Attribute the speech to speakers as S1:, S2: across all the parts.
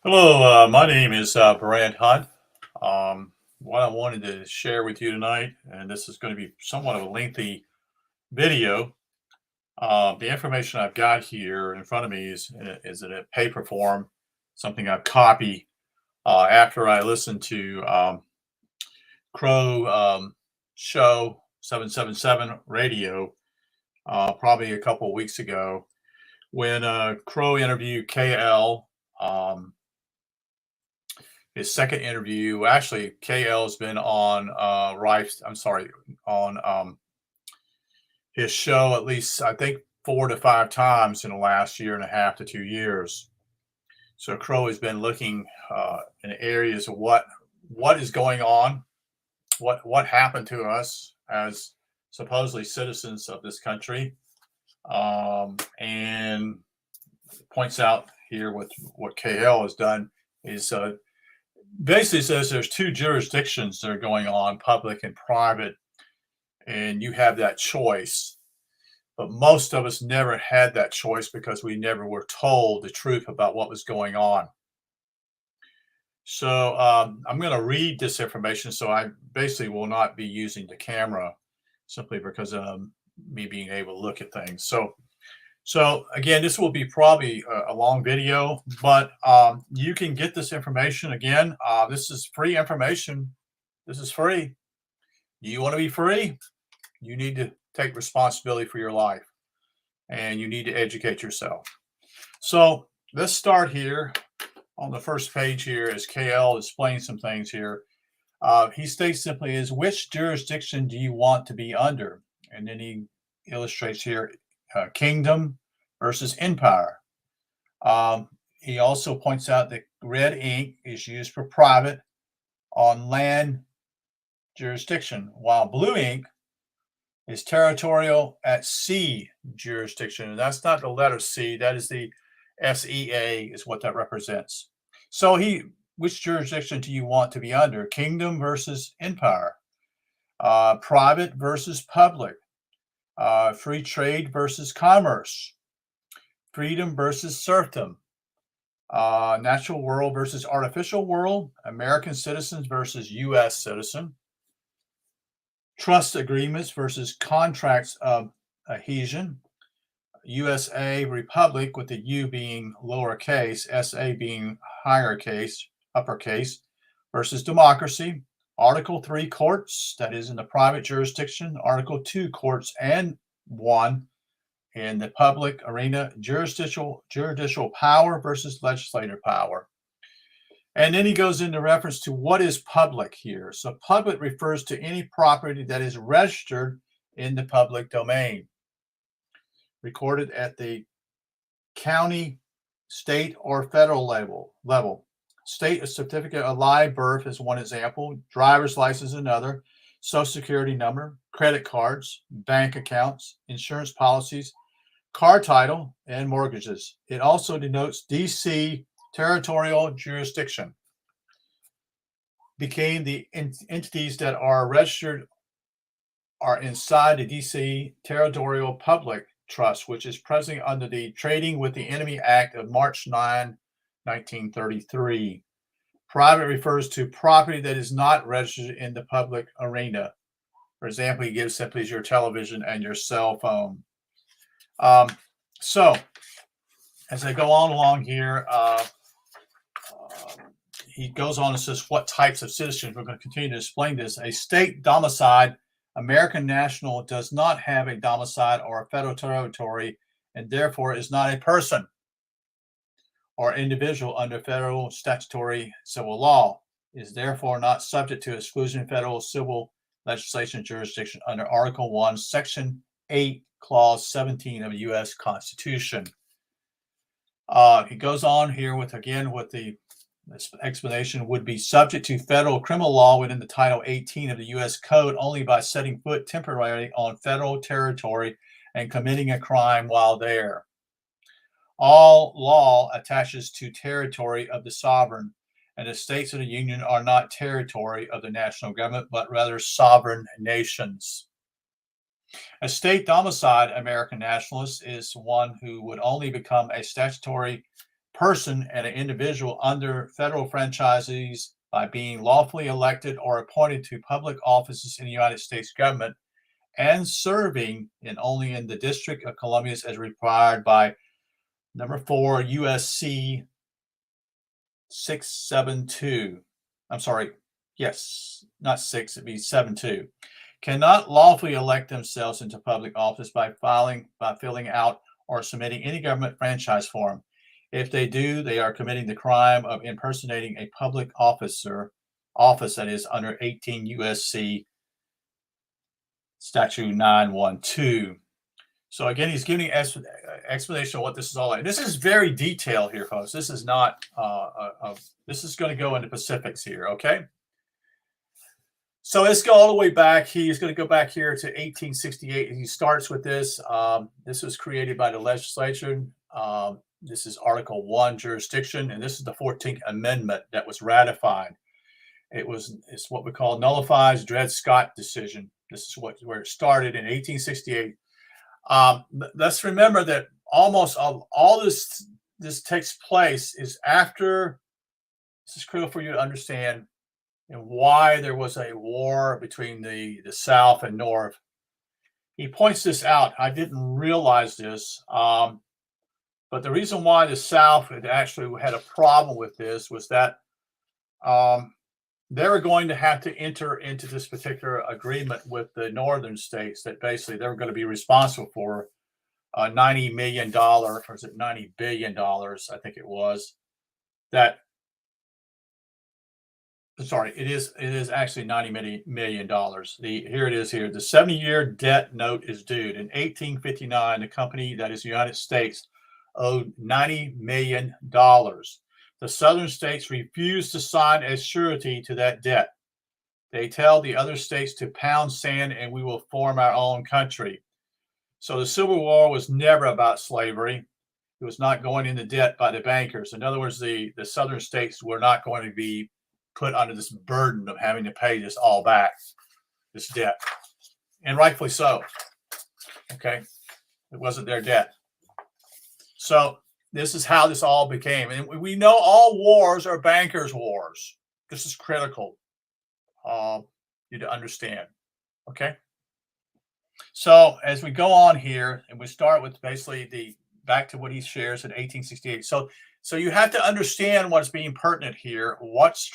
S1: Hello, my name is Brad Hunt. What I wanted to share with you tonight, and this is going to be somewhat of a lengthy video. The information I've got here in front of me is in a paper form, something I've copied after I listened to Crow Show 777 radio probably a couple of weeks ago when Crow interviewed KL. His second interview, actually, KL has been on Rife. I'm sorry, on his show at least I think 4 to 5 times in the last year and a half to 2 years. So Crow has been looking in areas of what is going on, what happened to us as supposedly citizens of this country, and points out here with what KL has done is basically says there's two jurisdictions that are going on, public and private, and you have that choice. But most of us never had that choice because we never were told the truth about what was going on. So I'm going to read this information. So I basically will not be using the camera simply because of me being able to look at things. So again, this will be probably a long video, but you can get this information again. This is free information. This is free. You want to be free? You need to take responsibility for your life, and you need to educate yourself. So let's start here on the first page here as KL explains some things here. He states simply is, which jurisdiction do you want to be under? And then he illustrates here kingdom versus empire. He also points out that red ink is used for private on land jurisdiction, while blue ink is territorial at sea jurisdiction. And that's not the letter C, that is the SEA is what that represents. So which jurisdiction do you want to be under? Kingdom versus empire, private versus public, free trade versus commerce, freedom versus serfdom, natural world versus artificial world, American citizens versus U.S. citizen, trust agreements versus contracts of adhesion, USA Republic with the U being lowercase, SA being higher case, uppercase, versus democracy, Article 3 courts, that is in the private jurisdiction, Article 2 courts and 1 in the public arena, judicial power versus legislative power. And then he goes into reference to what is public here. So public refers to any property that is registered in the public domain, recorded at the county, state, or federal level. State, a certificate of live birth is one example, driver's license another, social security number, credit cards, bank accounts, insurance policies, car title, and mortgages. It also denotes DC territorial jurisdiction. Became the entities that are registered are inside the DC Territorial Public Trust, which is present under the Trading with the Enemy Act of March 9, 1933. Private refers to property that is not registered in the public arena. For example, he gives simply as your television and your cell phone. So as I go on along here, he goes on and says what types of citizens. We're going to continue to explain this. A state domiciled American national does not have a domicile or a federal territory, and therefore is not a person or individual under federal statutory civil law, is therefore not subject to exclusion federal civil legislation jurisdiction under Article 1, Section 8, Clause 17 of the U.S. Constitution. He goes on here with this explanation would be subject to federal criminal law within the Title 18 of the U.S. Code only by setting foot temporarily on federal territory and committing a crime while there. All law attaches to territory of the sovereign, and the states of the Union are not territory of the national government, but rather sovereign nations. A state domiciled American nationalist is one who would only become a statutory person and an individual under federal franchises by being lawfully elected or appointed to public offices in the United States government and serving only in the District of Columbia as required by number 4 USC 672. I'm sorry. Yes, not 6, it'd be 72. Cannot lawfully elect themselves into public office by filling out or submitting any government franchise form. If they do, they are committing the crime of impersonating a public office that is under 18 USC Statute 912. So again, he's giving an explanation of what this is all like. This is very detailed here, folks. This is not, this is going to go into specifics here, okay? So let's go all the way back. He's going to go back here to 1868. He starts with this. This was created by the legislature. This is Article 1, jurisdiction, and this is the 14th Amendment that was ratified. It's what we call nullifies Dred Scott decision. This is where it started in 1868. Let's remember that almost all this takes place is after. This is critical for you to understand and why there was a war between the South and North. He points this out. I didn't realize this, but the reason why the South had actually had a problem with this was that they were going to have to enter into this particular agreement with the northern states that basically they were going to be responsible for $90 million, or is it $90 billion? I think it was. Sorry, it is actually $90 million. Here it is here. The 70-year debt note is due. In 1859, the company, that is the United States, owed $90 million. The southern states refused to sign as surety to that debt. They tell the other states to pound sand and we will form our own country. So the Civil War was never about slavery. It was not going into debt by the bankers. In other words, the southern states were not going to be put under this burden of having to pay this all back, this debt. And rightfully so. Okay? It wasn't their debt. So this is how this all became. And we know all wars are bankers' wars. This is critical you to understand. Okay? So as we go on here, and we start with basically back to what he shares in 1868. So you have to understand what's being pertinent here. What's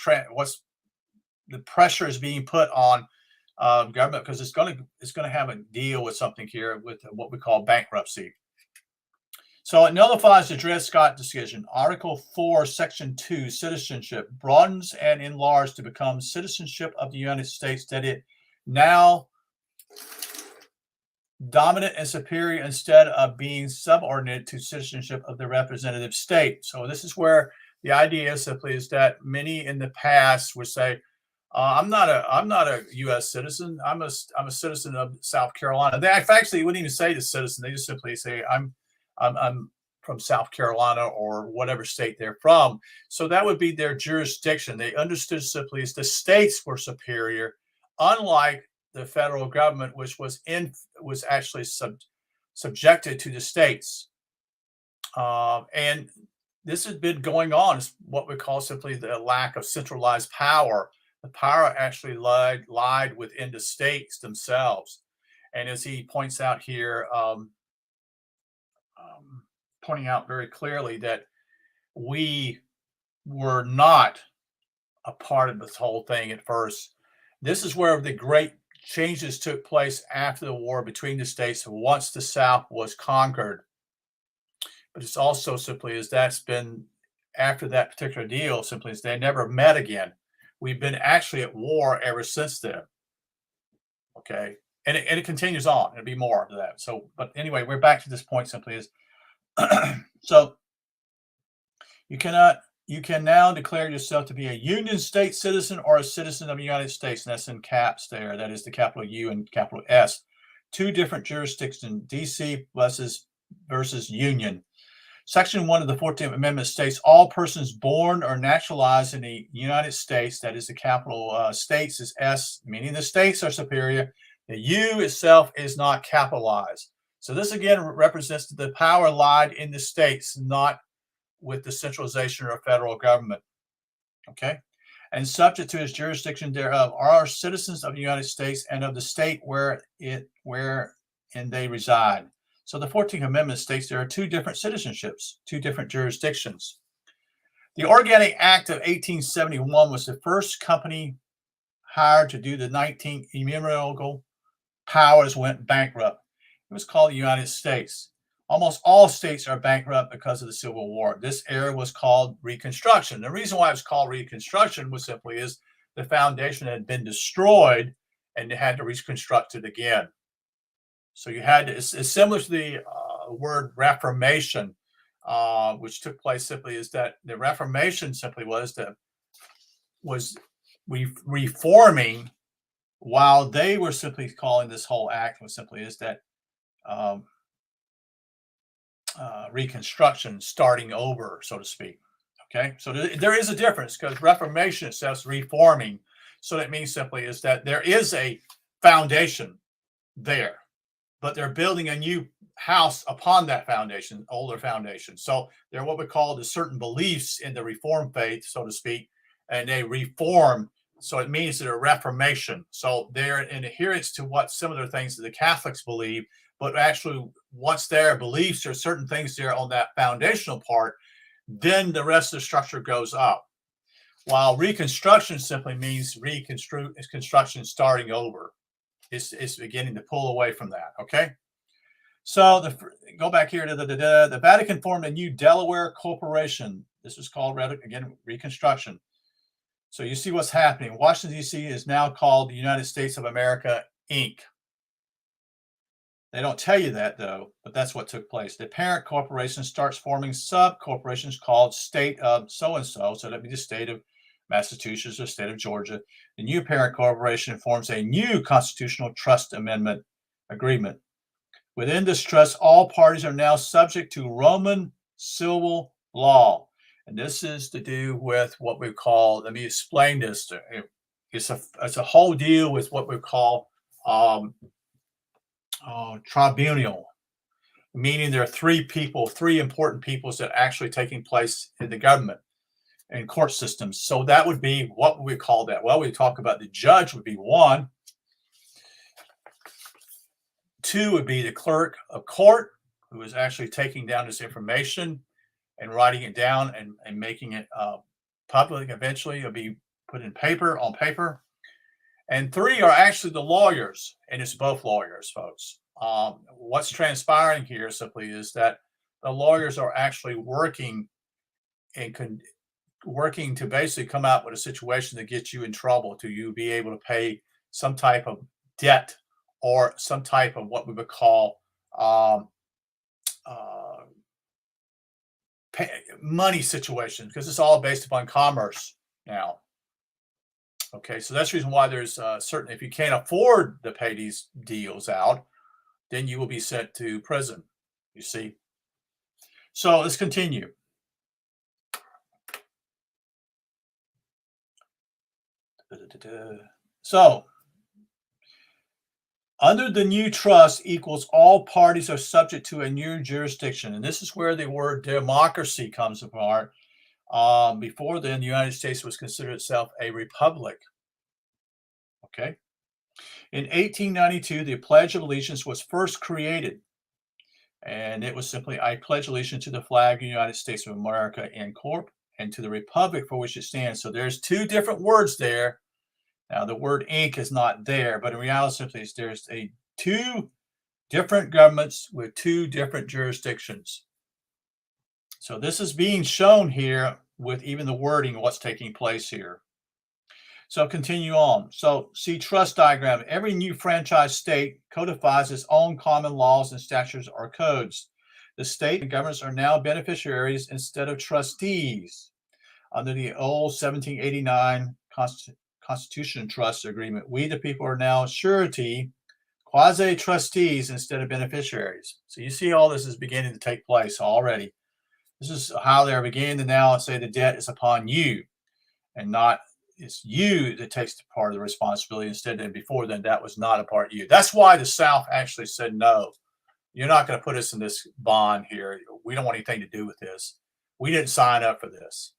S1: the pressure is being put on government, because it's going to have a deal with something here with what we call bankruptcy. So it nullifies the Dred Scott decision. Article 4, Section 2, citizenship, broadens and enlarged to become citizenship of the United States, that it now dominant and superior instead of being subordinate to citizenship of the representative state. So this is where the idea simply is that many in the past would say, I'm not a U.S. citizen. I'm a citizen of South Carolina. They actually wouldn't even say the citizen. They just simply say I'm from South Carolina or whatever state they're from. So that would be their jurisdiction. They understood simply as the states were superior, unlike the federal government, which was actually subjected to the states. And this has been going on. It's what we call simply the lack of centralized power. The power actually lied within the states themselves. And as he points out here, pointing out very clearly that we were not a part of this whole thing at first. This is where the great changes took place after the war between the states once the South was conquered. But it's also simply as that's been after that particular deal, simply as they never met again. We've been actually at war ever since then. Okay. And it continues on. There'll be more of that. So, but anyway, we're back to this point simply is so you can now declare yourself to be a Union State citizen or a citizen of the United States. And that's in caps there. That is the capital U and capital S. Two different jurisdictions, DC versus Union. Section 1 of the 14th Amendment states all persons born or naturalized in the United States, that is the capital states is S, meaning the states are superior. The U itself is not capitalized. So this again represents the power lied in the states, not with the centralization of federal government. Okay. And subject to its jurisdiction thereof are citizens of the United States and of the state wherein they reside. So the 14th Amendment states there are two different citizenships, two different jurisdictions. The Organic Act of 1871 was the first company hired to do the 19 enumerable powers went bankrupt. It was called the United States. Almost all states are bankrupt because of the Civil War. This era was called Reconstruction. The reason why it was called Reconstruction was simply is the foundation had been destroyed and they had to reconstruct it again. So you had to, it's similar to the word Reformation, which took place simply is that the Reformation simply was reforming, while they were simply calling this whole act was simply is that Reconstruction, starting over, so to speak. Okay, so there is a difference because Reformation itself is reforming. So that means simply is that there is a foundation there, but they're building a new house upon that foundation, older foundation. So they're what we call the certain beliefs in the Reformed faith, so to speak, and they reform. So it means that a reformation. So they're in adherence to what similar things that the Catholics believe, but actually once their beliefs or certain things there on that foundational part, then the rest of the structure goes up. While Reconstruction simply means construction starting over. It's beginning to pull away from that. Okay. So go back here to the Vatican formed a new Delaware corporation. This was called again Reconstruction. So you see what's happening. Washington, D.C. is now called the United States of America, Inc. They don't tell you that, though, but that's what took place. The parent corporation starts forming sub-corporations called State of so-and-so. So that'd be the state of Massachusetts or state of Georgia. The new parent corporation forms a new constitutional trust amendment agreement. Within this trust, all parties are now subject to Roman civil law. And this is to do with what we call, let me explain this. It's a whole deal with what we call tribunal, meaning there are three important peoples that are actually taking place in the government and court systems. So that would be, what would we call that? Well, we talk about the judge would be one. Two would be the clerk of court, who is actually taking down this information and writing it down and making it public. Eventually it'll be put in on paper. And three are actually the lawyers, and it's both lawyers, folks. What's transpiring here simply is that the lawyers are actually working to basically come out with a situation that gets you in trouble, to you be able to pay some type of debt or some type of what we would call money situation, because it's all based upon commerce now. Okay, so that's the reason why there's certain, if you can't afford to pay these deals out, then you will be sent to prison, you see. So let's continue. So, under the new trust equals all parties are subject to a new jurisdiction. And this is where the word democracy comes apart. Before then, the United States was considered itself a republic. Okay. In 1892, the Pledge of Allegiance was first created. And it was simply, I pledge allegiance to the flag of the United States of America and Corp, and to the republic for which it stands. So there's two different words there. Now, the word Inc. is not there, but in reality, simply, there's two different governments with two different jurisdictions. So this is being shown here with even the wording of what's taking place here. So continue on. So see trust diagram. Every new franchise state codifies its own common laws and statutes or codes. The state and governments are now beneficiaries instead of trustees. Under the old 1789 Constitution Trust Agreement, we the people are now surety, quasi-trustees instead of beneficiaries. So you see all this is beginning to take place already. This is how they're beginning to now say the debt is upon you, and not it's you that takes the part of the responsibility instead. And before then, that was not a part of you. That's why the South actually said, no, you're not going to put us in this bond here. We don't want anything to do with this. We didn't sign up for this.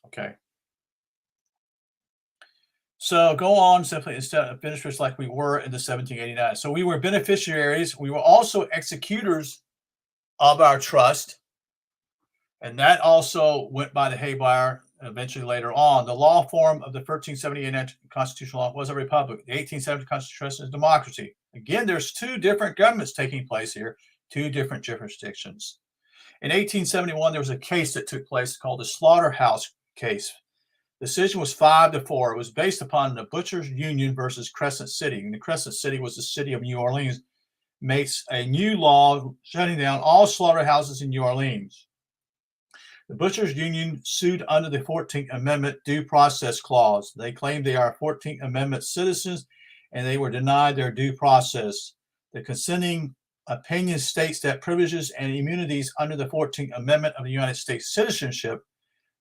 S1: Okay. So go on simply instead of beneficiaries like we were in the 1789. So we were beneficiaries. We were also executors of our trust. And that also went by the haywire eventually later on. The law form of the 1378 constitutional law was a republic. The 1870 Constitution is democracy. Again, there's two different governments taking place here, two different jurisdictions. In 1871, there was a case that took place called the Slaughterhouse case. The decision was 5-4. It was based upon the Butchers Union versus Crescent City. And the Crescent City was the city of New Orleans, makes a new law shutting down all slaughterhouses in New Orleans. The Butchers Union sued under the 14th Amendment Due Process Clause. They claimed they are 14th Amendment citizens and they were denied their due process. The consenting opinion states that privileges and immunities under the 14th Amendment of the United States citizenship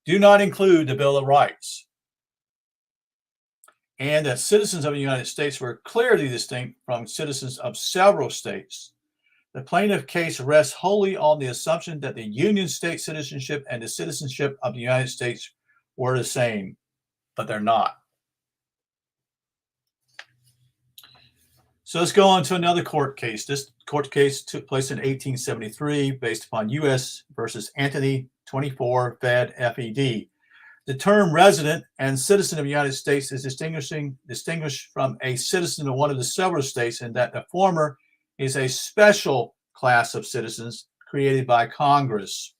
S1: do not include the Bill of Rights, and that citizens of the United States were clearly distinct from citizens of several states. The plaintiff case rests wholly on the assumption that the Union state citizenship and the citizenship of the United States were the same, but they're not. So let's go on to another court case. This court case took place in 1873 based upon U.S. versus Anthony 24 Fed FED. The term resident and citizen of the United States is distinguished from a citizen of one of the several states in that the former is a special class of citizens created by Congress.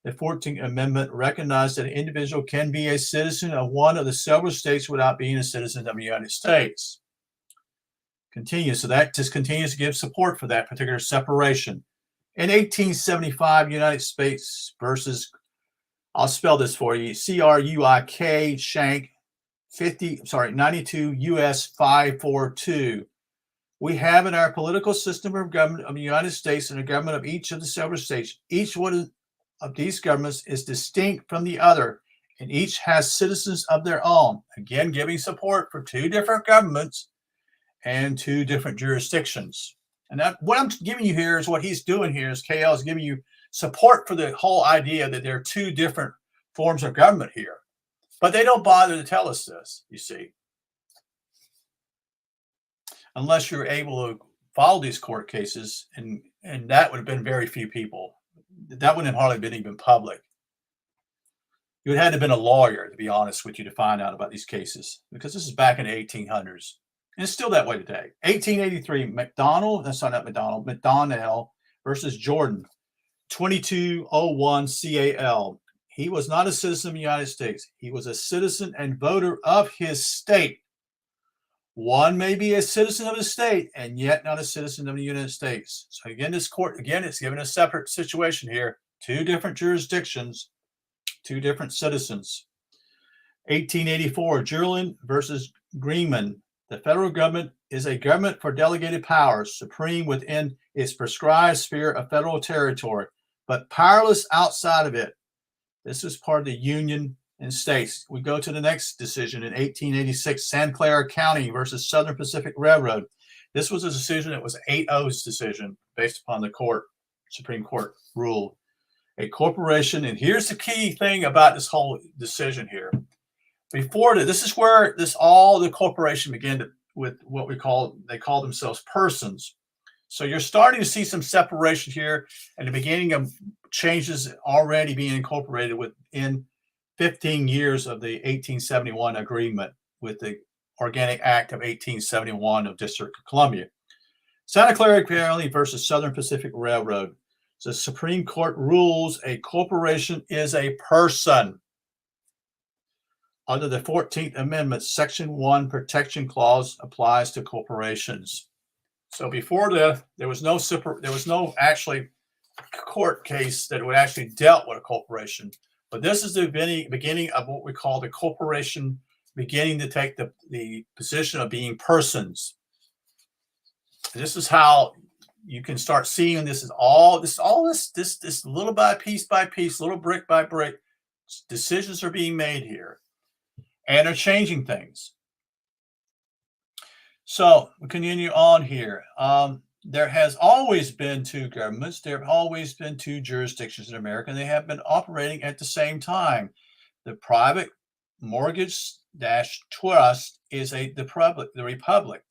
S1: The 14th Amendment recognized that an individual can be a citizen of one of the several states without being a citizen of the United States. Continues, so that just continues to give support for that particular separation. In 1875, United States versus, I'll spell this for you, CRUIK Shank 92 US 542. We have in our political system of government of the United States and the government of each of the several states, each one of these governments is distinct from the other, and each has citizens of their own. Again, giving support for two different governments and two different jurisdictions. And that, what I'm giving you here is what he's doing here is KL is giving you support for the whole idea that there are two different forms of government here. But they don't bother to tell us this, you see. Unless you're able to follow these court cases, and that would have been very few people. That wouldn't have hardly been even public. You would have had to have been a lawyer, to be honest with you, to find out about these cases, because this is back in the 1800s. And it's still that way today. 1883, McDonnell versus Jordan, 2201 CAL. He was not a citizen of the United States. He was a citizen and voter of his state. One may be a citizen of the state and yet not a citizen of the United States. So again, this court, again, it's given a separate situation here. Two different jurisdictions, two different citizens. 1884, Jurlin versus Greenman. The federal government is a government for delegated powers, supreme within its prescribed sphere of federal territory, but powerless outside of it. This is part of the Union and states. We go to the next decision in 1886, Santa Clara County versus Southern Pacific Railroad. This was a decision that was 8-0's decision based upon the Supreme Court rule. A corporation, and here's the key thing about this whole decision here. Before this is where all the corporation began with what they call themselves persons. So you're starting to see some separation here and the beginning of changes already being incorporated within 15 years of the 1871 agreement with the Organic Act of 1871 of District of Columbia. Santa Clara County versus Southern Pacific Railroad. So the Supreme Court rules a corporation is a person. Under the 14th Amendment, Section 1 Protection Clause applies to corporations. So before there was no actually court case that would actually dealt with a corporation. But this is the beginning of what we call the corporation beginning to take the position of being persons. And this is how you can start seeing this little by piece, little brick by brick, decisions are being made here and are changing things. So we continue on here. there has always been two governments. There have always been two jurisdictions in America, and they have been operating at the same time. The private mortgage dash trust is the republic,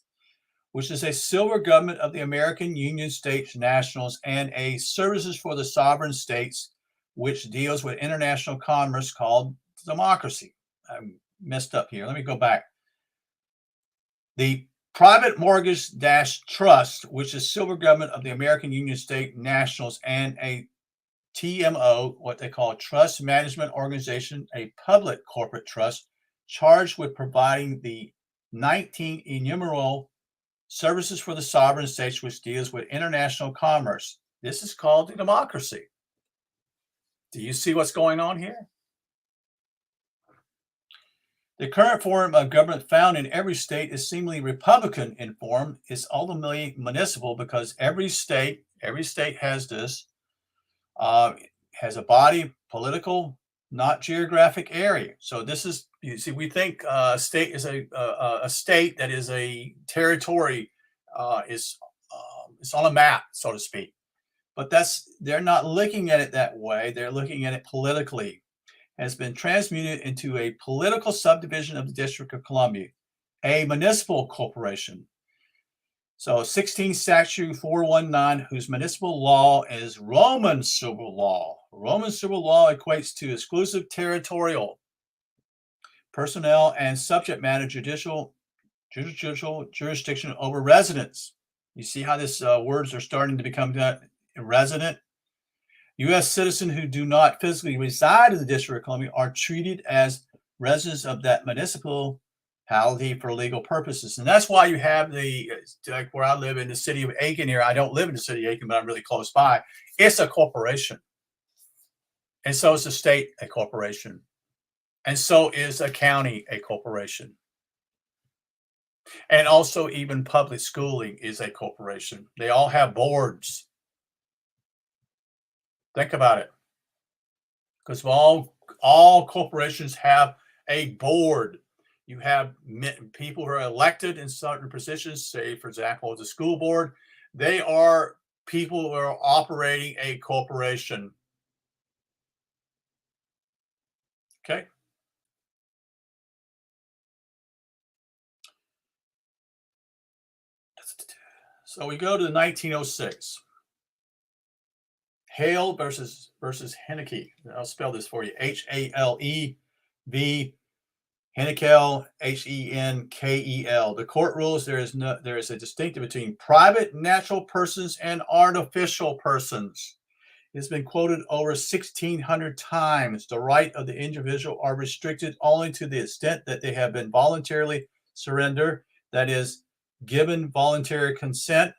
S1: which is a silver government of the American Union States Nationals and a services for the sovereign states, which deals with international commerce called democracy. I'm messed up here. Let me go back. The private mortgage dash trust, which is silver government of the American Union State Nationals and a TMO, what they call a trust management organization, a public corporate trust charged with providing the 19 innumerable services for the sovereign states, which deals with international commerce. This is called a democracy. Do you see what's going on here? The current form of government found in every state is seemingly Republican in form. It's ultimately municipal because every state has this, has a body, political, not geographic area. So this is, you see, we think state is a state that is a territory, is it's on a map, so to speak. But they're not looking at it that way. They're looking at it politically. Has been transmuted into a political subdivision of the District of Columbia, a municipal corporation. So 16 Statute 419, whose municipal law is Roman civil law. Roman civil law equates to exclusive territorial personnel and subject matter judicial jurisdiction over residents. You see how this words are starting to become resident? U.S. citizens who do not physically reside in the District of Columbia are treated as residents of that municipality for legal purposes. And that's why you have like where I live in the city of Aiken here. I don't live in the city of Aiken, but I'm really close by. It's a corporation. And so is the state a corporation. And so is a county a corporation. And also even public schooling is a corporation. They all have boards. Think about it, because all corporations have a board. You have people who are elected in certain positions, say, for example, the school board. They are people who are operating a corporation. Okay. So we go to 1906. Hale versus Heneke. I'll spell this for you. Hale v. Henkel, Henkel. The court rules there is a distinction between private natural persons and artificial persons. It's been quoted over 1,600 times. The right of the individual are restricted only to the extent that they have been voluntarily surrendered, that is, given voluntary consent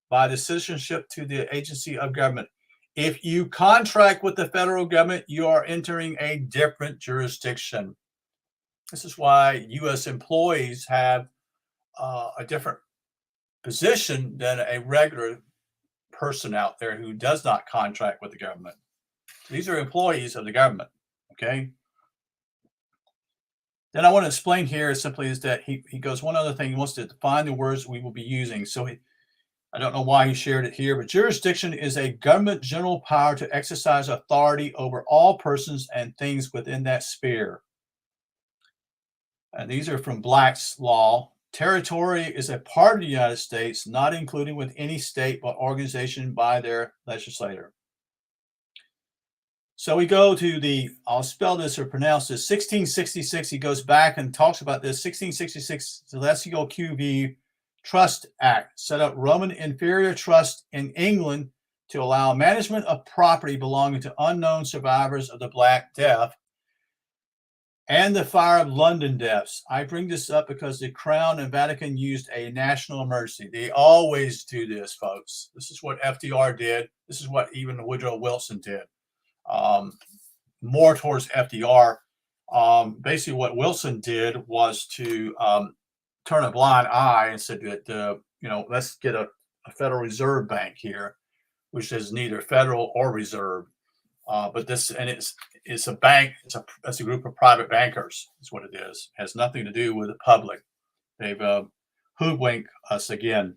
S1: by the citizenship to the agency of government. If you contract with the federal government, you are entering a different jurisdiction. This is why U.S. employees have a different position than a regular person out there who does not contract with the government. These are employees of the government, okay? Then I want to explain here simply is that he goes, one other thing, he wants to define the words we will be using. So I don't know why he shared it here, but jurisdiction is a government general power to exercise authority over all persons and things within that sphere. And these are from Black's Law. Territory is a part of the United States, not included with any state but organization by their legislator. So we go to I'll spell this or pronounce this, 1666. He goes back and talks about this. 1666, Celestial QV Trust Act set up Roman inferior trust in England to allow management of property belonging to unknown survivors of the Black Death and the Fire of London deaths. I bring this up because the Crown and Vatican used a national emergency. They always do this, folks. This is what FDR did. This is what even Woodrow Wilson did. More towards FDR. Basically, what Wilson did was to turn a blind eye and said that, let's get a Federal Reserve Bank here, which is neither federal or reserve. But this, and it's a bank, it's a group of private bankers, is what it is. It has nothing to do with the public. They've hoodwinked us again.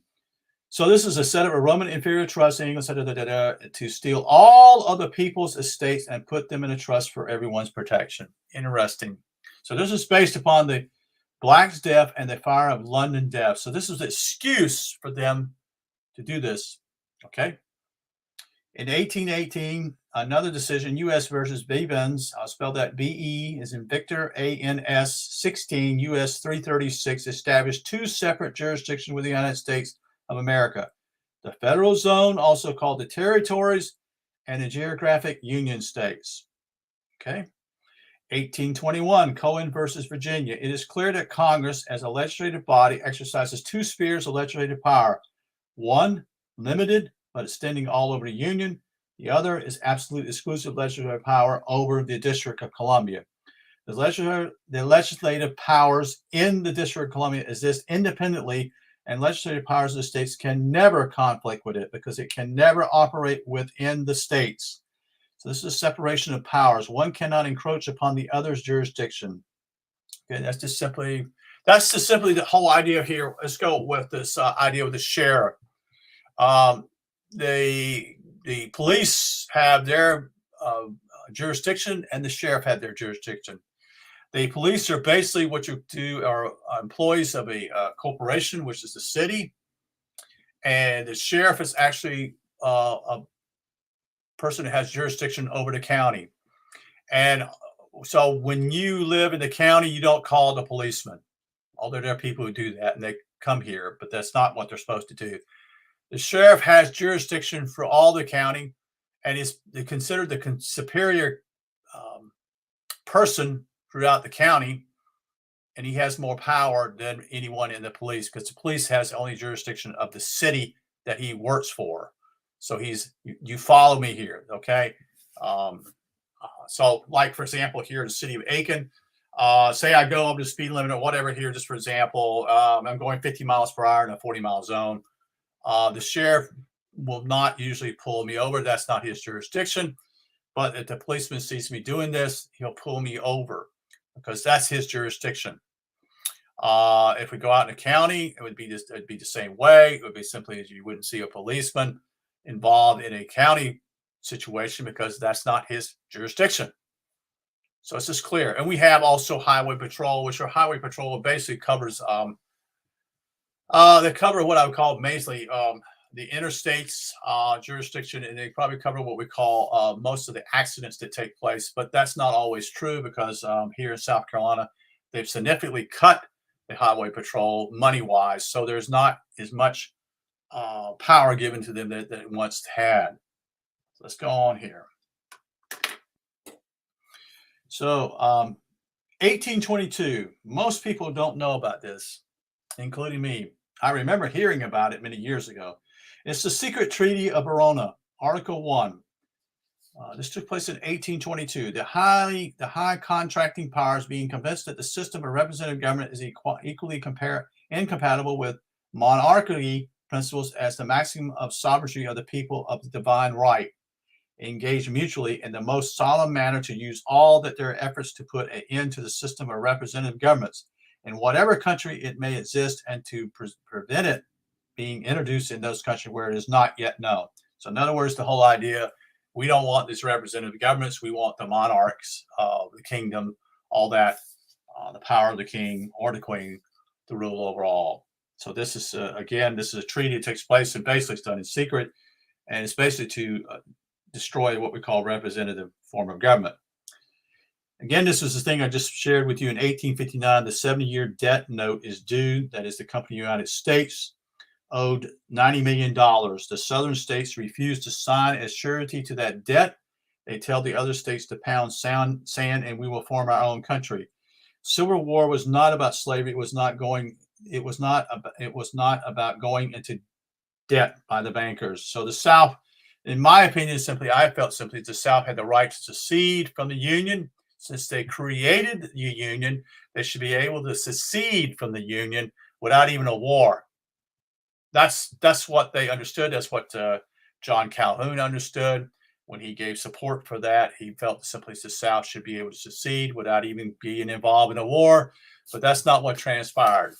S1: So this is a set of a Roman inferior trust in England to steal all other people's estates and put them in a trust for everyone's protection. Interesting. So this is based upon the Black's Death and the Fire of London Death. So this is the excuse for them to do this. Okay. In 1818, another decision, U.S. versus Bevans, I'll spell that B-E is in Victor, A-N-S 16, U.S. 336, established two separate jurisdictions with the United States of America. The federal zone, also called the territories, and the geographic union states. Okay. 1821, Cohen versus Virginia. It is clear that Congress, as a legislative body, exercises two spheres of legislative power. One, limited, but extending all over the Union. The other is absolute exclusive legislative power over the District of Columbia. The legislative powers in the District of Columbia exist independently, and legislative powers of the states can never conflict with it because it can never operate within the states. So this is a separation of powers. One cannot encroach upon the other's jurisdiction. Okay, that's just simply the whole idea here. Let's go with this idea of the sheriff. The police have their jurisdiction, and the sheriff had their jurisdiction. The police are basically what you do are employees of a corporation, which is the city, and the sheriff is actually a person who has jurisdiction over the county. And so when you live in the county, you don't call the policeman. Although there are people who do that and they come here, but that's not what they're supposed to do. The sheriff has jurisdiction for all the county and is considered the superior person throughout the county. And he has more power than anyone in the police because the police has only jurisdiction of the city that he works for. So you follow me here, okay? So like, for example, here in the city of Aiken, say I go over the speed limit or whatever here, just for example, I'm going 50 miles per hour in a 40-mile zone. The sheriff will not usually pull me over. That's not his jurisdiction. But if the policeman sees me doing this, he'll pull me over because that's his jurisdiction. If we go out in the county, it'd be the same way. It would be simply as you wouldn't see a policeman involved in a county situation because that's not his jurisdiction. So it's just clear. And we have also highway patrol, which highway patrol basically covers they cover what I would call mainly the interstates jurisdiction, and they probably cover what we call most of the accidents that take place. But that's not always true because here in South Carolina, they've significantly cut the highway patrol money-wise, so there's not as much power given to them that it once had. So let's go on here. So 1822, most people don't know about this, including me. I remember hearing about it many years ago. It's the Secret Treaty of Verona, Article 1. This took place in 1822. The high contracting powers being convinced that the system of representative government is equally incompatible with monarchy principles as the maximum of sovereignty of the people of the divine right, engage mutually in the most solemn manner to use all that their efforts to put an end to the system of representative governments in whatever country it may exist and to prevent it being introduced in those countries where it is not yet known. So in other words, the whole idea, we don't want these representative governments. We want the monarchs, the kingdom, all that, the power of the king or the queen to rule over all. So this is, again, this is a treaty that takes place and basically it's done in secret. And it's basically to destroy what we call representative form of government. Again, this is the thing I just shared with you in 1859. The 70-year debt note is due. That is the company United States owed $90 million. The southern states refused to sign as surety to that debt. They tell the other states to pound sand and we will form our own country. Civil War was not about slavery. It was not about going into debt by the bankers. So the South, in my opinion, I felt simply the South had the right to secede from the Union. Since they created the Union, they should be able to secede from the Union without even a war. That's what they understood. That's what John Calhoun understood when he gave support for that. He felt simply the South should be able to secede without even being involved in a war. But that's not what transpired.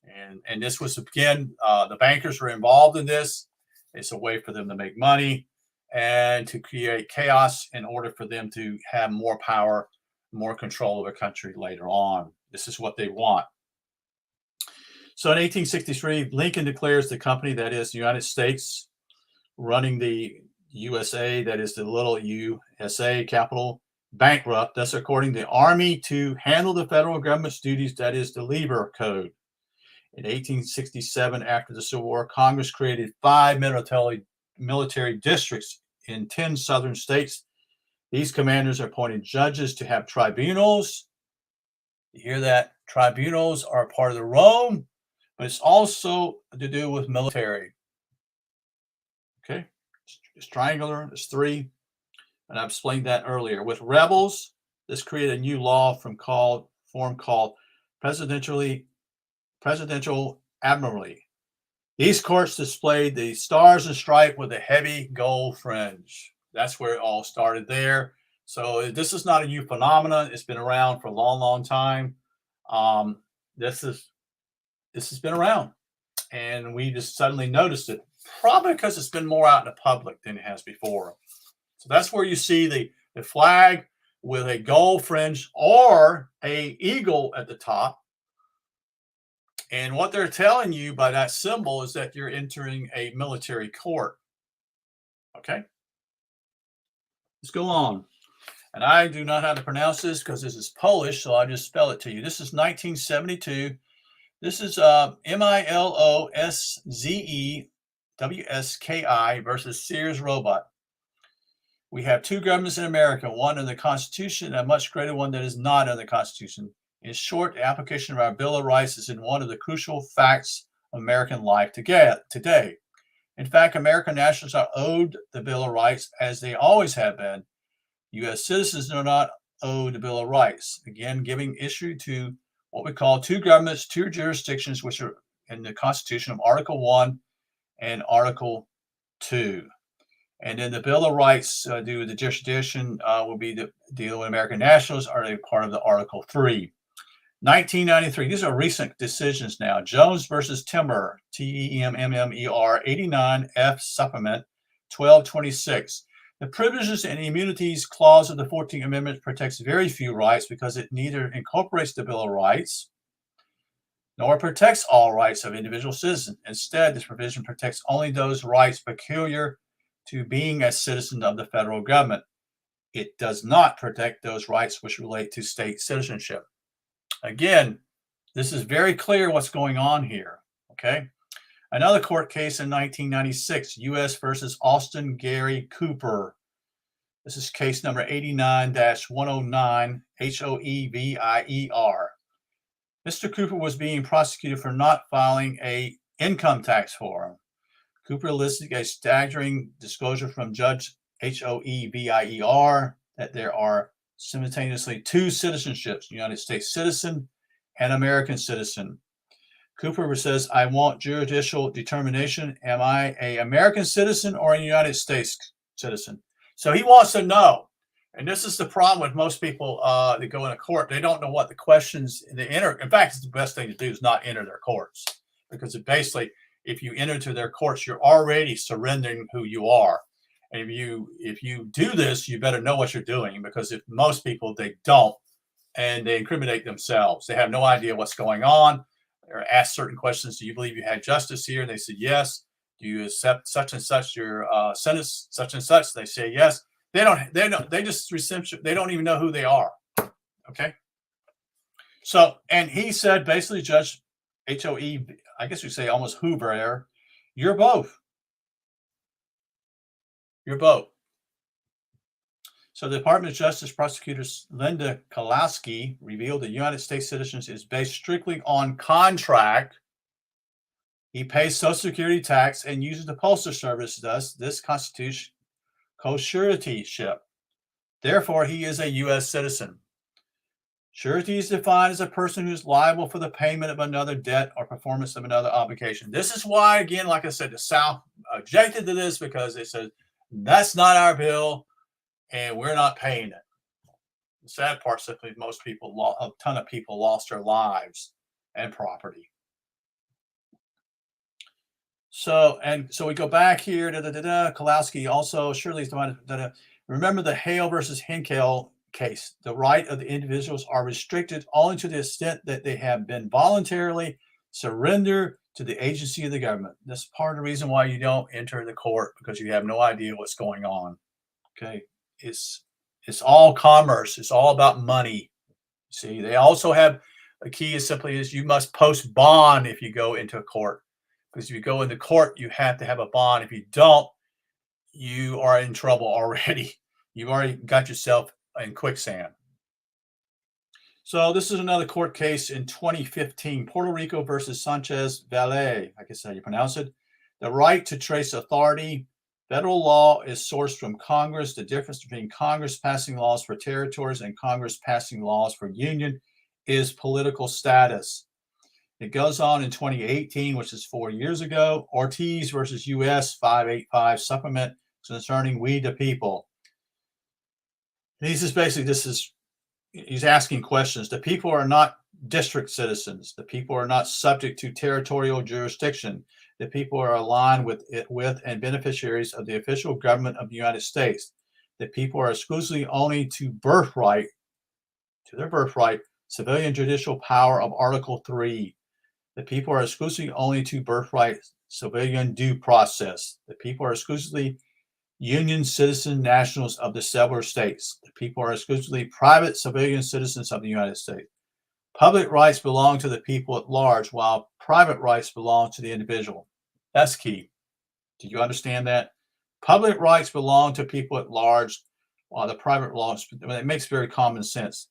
S1: And this was, again, the bankers were involved in this. It's a way for them to make money and to create chaos in order for them to have more power, more control of the country later on. This is what they want. So in 1863, Lincoln declares the company, that is the United States, running the USA, that is the little USA capital, bankrupt, thus according the Army to handle the federal government's duties, that is the Lieber Code. In 1867, after the Civil War, Congress created 5 military districts in 10 southern states. These commanders appointed judges to have tribunals. You hear that? Tribunals are part of the Rome, but it's also to do with military. Okay, it's triangular, it's 3, and I explained that earlier. With rebels, this created a new law form called presidential admiralty. These courts displayed the stars and stripe with a heavy gold fringe. That's where it all started there. So this is not a new phenomenon. It's been around for a long, long time. This has been around, and we just suddenly noticed it, probably because it's been more out in the public than it has before. So that's where you see the flag with a gold fringe or a eagle at the top. And what they're telling you by that symbol is that you're entering a military court. Okay? Let's go on. And I do not know how to pronounce this because this is Polish, so I'll just spell it to you. This is 1972. This is MILOSZEWSKI versus Sears Robot. We have 2 governments in America, one under the Constitution and a much greater one that is not under the Constitution. In short, the application of our Bill of Rights is in one of the crucial facts of American life today. In fact, American nationals are owed the Bill of Rights as they always have been. U.S. citizens are not owed the Bill of Rights. Again, giving issue to what we call 2 governments, 2 jurisdictions, which are in the Constitution of Article 1 and Article 2. And then the Bill of Rights due to the jurisdiction will be the deal with American nationals, are a part of the Article 3. 1993, these are recent decisions now. Jones versus Timmer, TEMMMER, 89 F Supplement 1226. The Privileges and Immunities Clause of the 14th Amendment protects very few rights because it neither incorporates the Bill of Rights nor protects all rights of individual citizens. Instead, this provision protects only those rights peculiar to being a citizen of the federal government. It does not protect those rights which relate to state citizenship. Again, this is very clear what's going on here, okay? Another court case in 1996, U.S. versus Austin Gary Cooper. This is case number 89-109, HOEVIER. Mr. Cooper was being prosecuted for not filing an income tax form. Cooper elicited a staggering disclosure from Judge HOEVIER that there are simultaneously 2 citizenships, United States citizen and American citizen. Cooper says, I want judicial determination. Am I an American citizen or a United States citizen? So he wants to know. And this is the problem with most people that go into court. They don't know what the questions they enter. In fact, it's the best thing to do is not enter their courts, because it basically, if you enter to their courts, you're already surrendering who you are. And if you do this, you better know what you're doing, because if most people, they don't, and they incriminate themselves. They have no idea what's going on. They're asked certain questions. Do you believe you had justice here? And they say yes. Do you accept such and such your sentence, such and such? They say yes. They don't even know who they are. Okay. So, and he said, basically, Judge HOE, I guess we say almost Hoover there, you're both. You're both. So the Department of Justice prosecutor Linda Kolowski revealed that United States citizens is based strictly on contract. He pays Social Security tax and uses the Postal Service, thus this constitutes co-suretyship. Therefore, he is a U.S. citizen. Surety is defined as a person who is liable for the payment of another debt or performance of another obligation. This is why, again, like I said, the South objected to this, because they said, that's not our bill and we're not paying it. The sad part, simply, most people, a ton of people lost their lives and property. So we go back here. Kolowski also Shirley's the one. Remember the Hale versus Hinkle case. The right of the individuals are restricted only to the extent that they have been voluntarily surrendered to the agency of the government. That's part of the reason why you don't enter the court, because you have no idea what's going on. Okay, it's all commerce. It's all about money. See, they also have a key is simply is you must post bond if you go into a court, because if you go into court, you have to have a bond. If you don't, you are in trouble already. You've already got yourself in quicksand. So this is another court case in 2015, Puerto Rico versus Sanchez Valle. I guess how you pronounce it. The right to trace authority. Federal law is sourced from Congress. The difference between Congress passing laws for territories and Congress passing laws for union is political status. It goes on in 2018, which is 4 years ago. Ortiz versus U.S. 585 supplement concerning we the people. He's asking questions. The people are not district citizens. The people are not subject to territorial jurisdiction. The people are aligned with and beneficiaries of the official government of the United States. The people are exclusively only to their birthright, civilian judicial power of Article 3. The people are exclusively only to birthright, civilian due process. The people are exclusively union citizen nationals of the several states. The people are exclusively private civilian citizens of the United States. Public rights belong to the people at large, while private rights belong to the individual. That's key. Do you understand that? Public rights belong to people at large, while the private laws, it makes very common sense.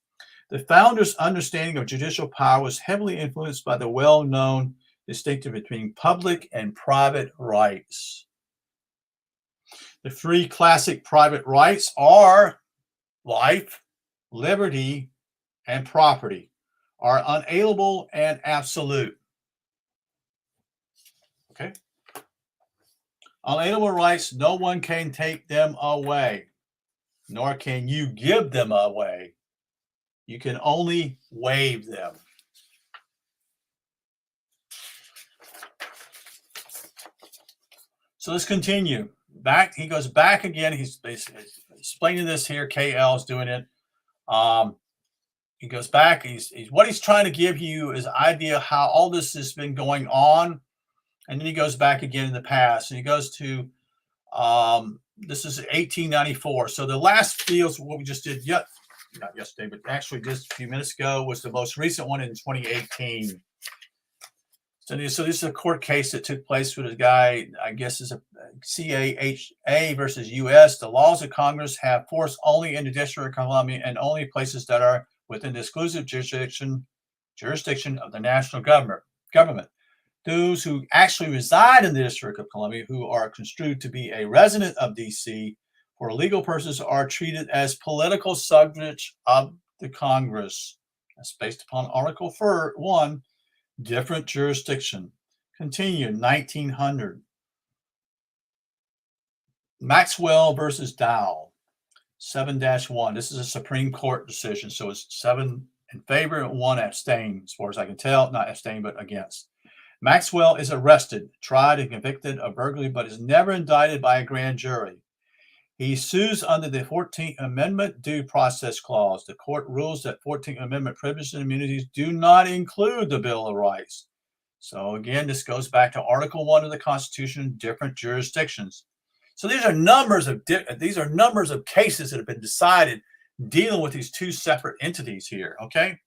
S1: The founders' understanding of judicial power was heavily influenced by the well-known distinction between public and private rights. The three classic private rights are life, liberty, and property, are unalienable and absolute. Okay? Unalienable rights, no one can take them away, nor can you give them away. You can only waive them. So let's continue. He goes back again. He's explaining this here. KL is doing it. He goes back. He's what he's trying to give you is an idea how all this has been going on, and then he goes back again in the past, and he goes to this is 1894. So the last fields what we just did not yesterday, but actually just a few minutes ago was the most recent one in 2018. So this is a court case that took place with a guy, I guess is a CAHA versus U.S. The laws of Congress have force only in the District of Columbia and only places that are within the exclusive jurisdiction of the national government. Those who actually reside in the District of Columbia, who are construed to be a resident of D.C., for legal purposes are treated as political subjects of the Congress. That's based upon Article 1, different jurisdiction. Continue, 1900. Maxwell versus Dow, 7-1. This is a Supreme Court decision, so it's 7 in favor and 1 abstain, as far as I can tell. Not abstain, but against. Maxwell is arrested, tried, and convicted of burglary, but is never indicted by a grand jury. He sues under the 14th Amendment Due Process Clause. The court rules that 14th Amendment privileges and immunities do not include the Bill of Rights. So again, this goes back to Article 1 of the Constitution, different jurisdictions. So these are numbers of cases that have been decided dealing with these two separate entities here. Okay.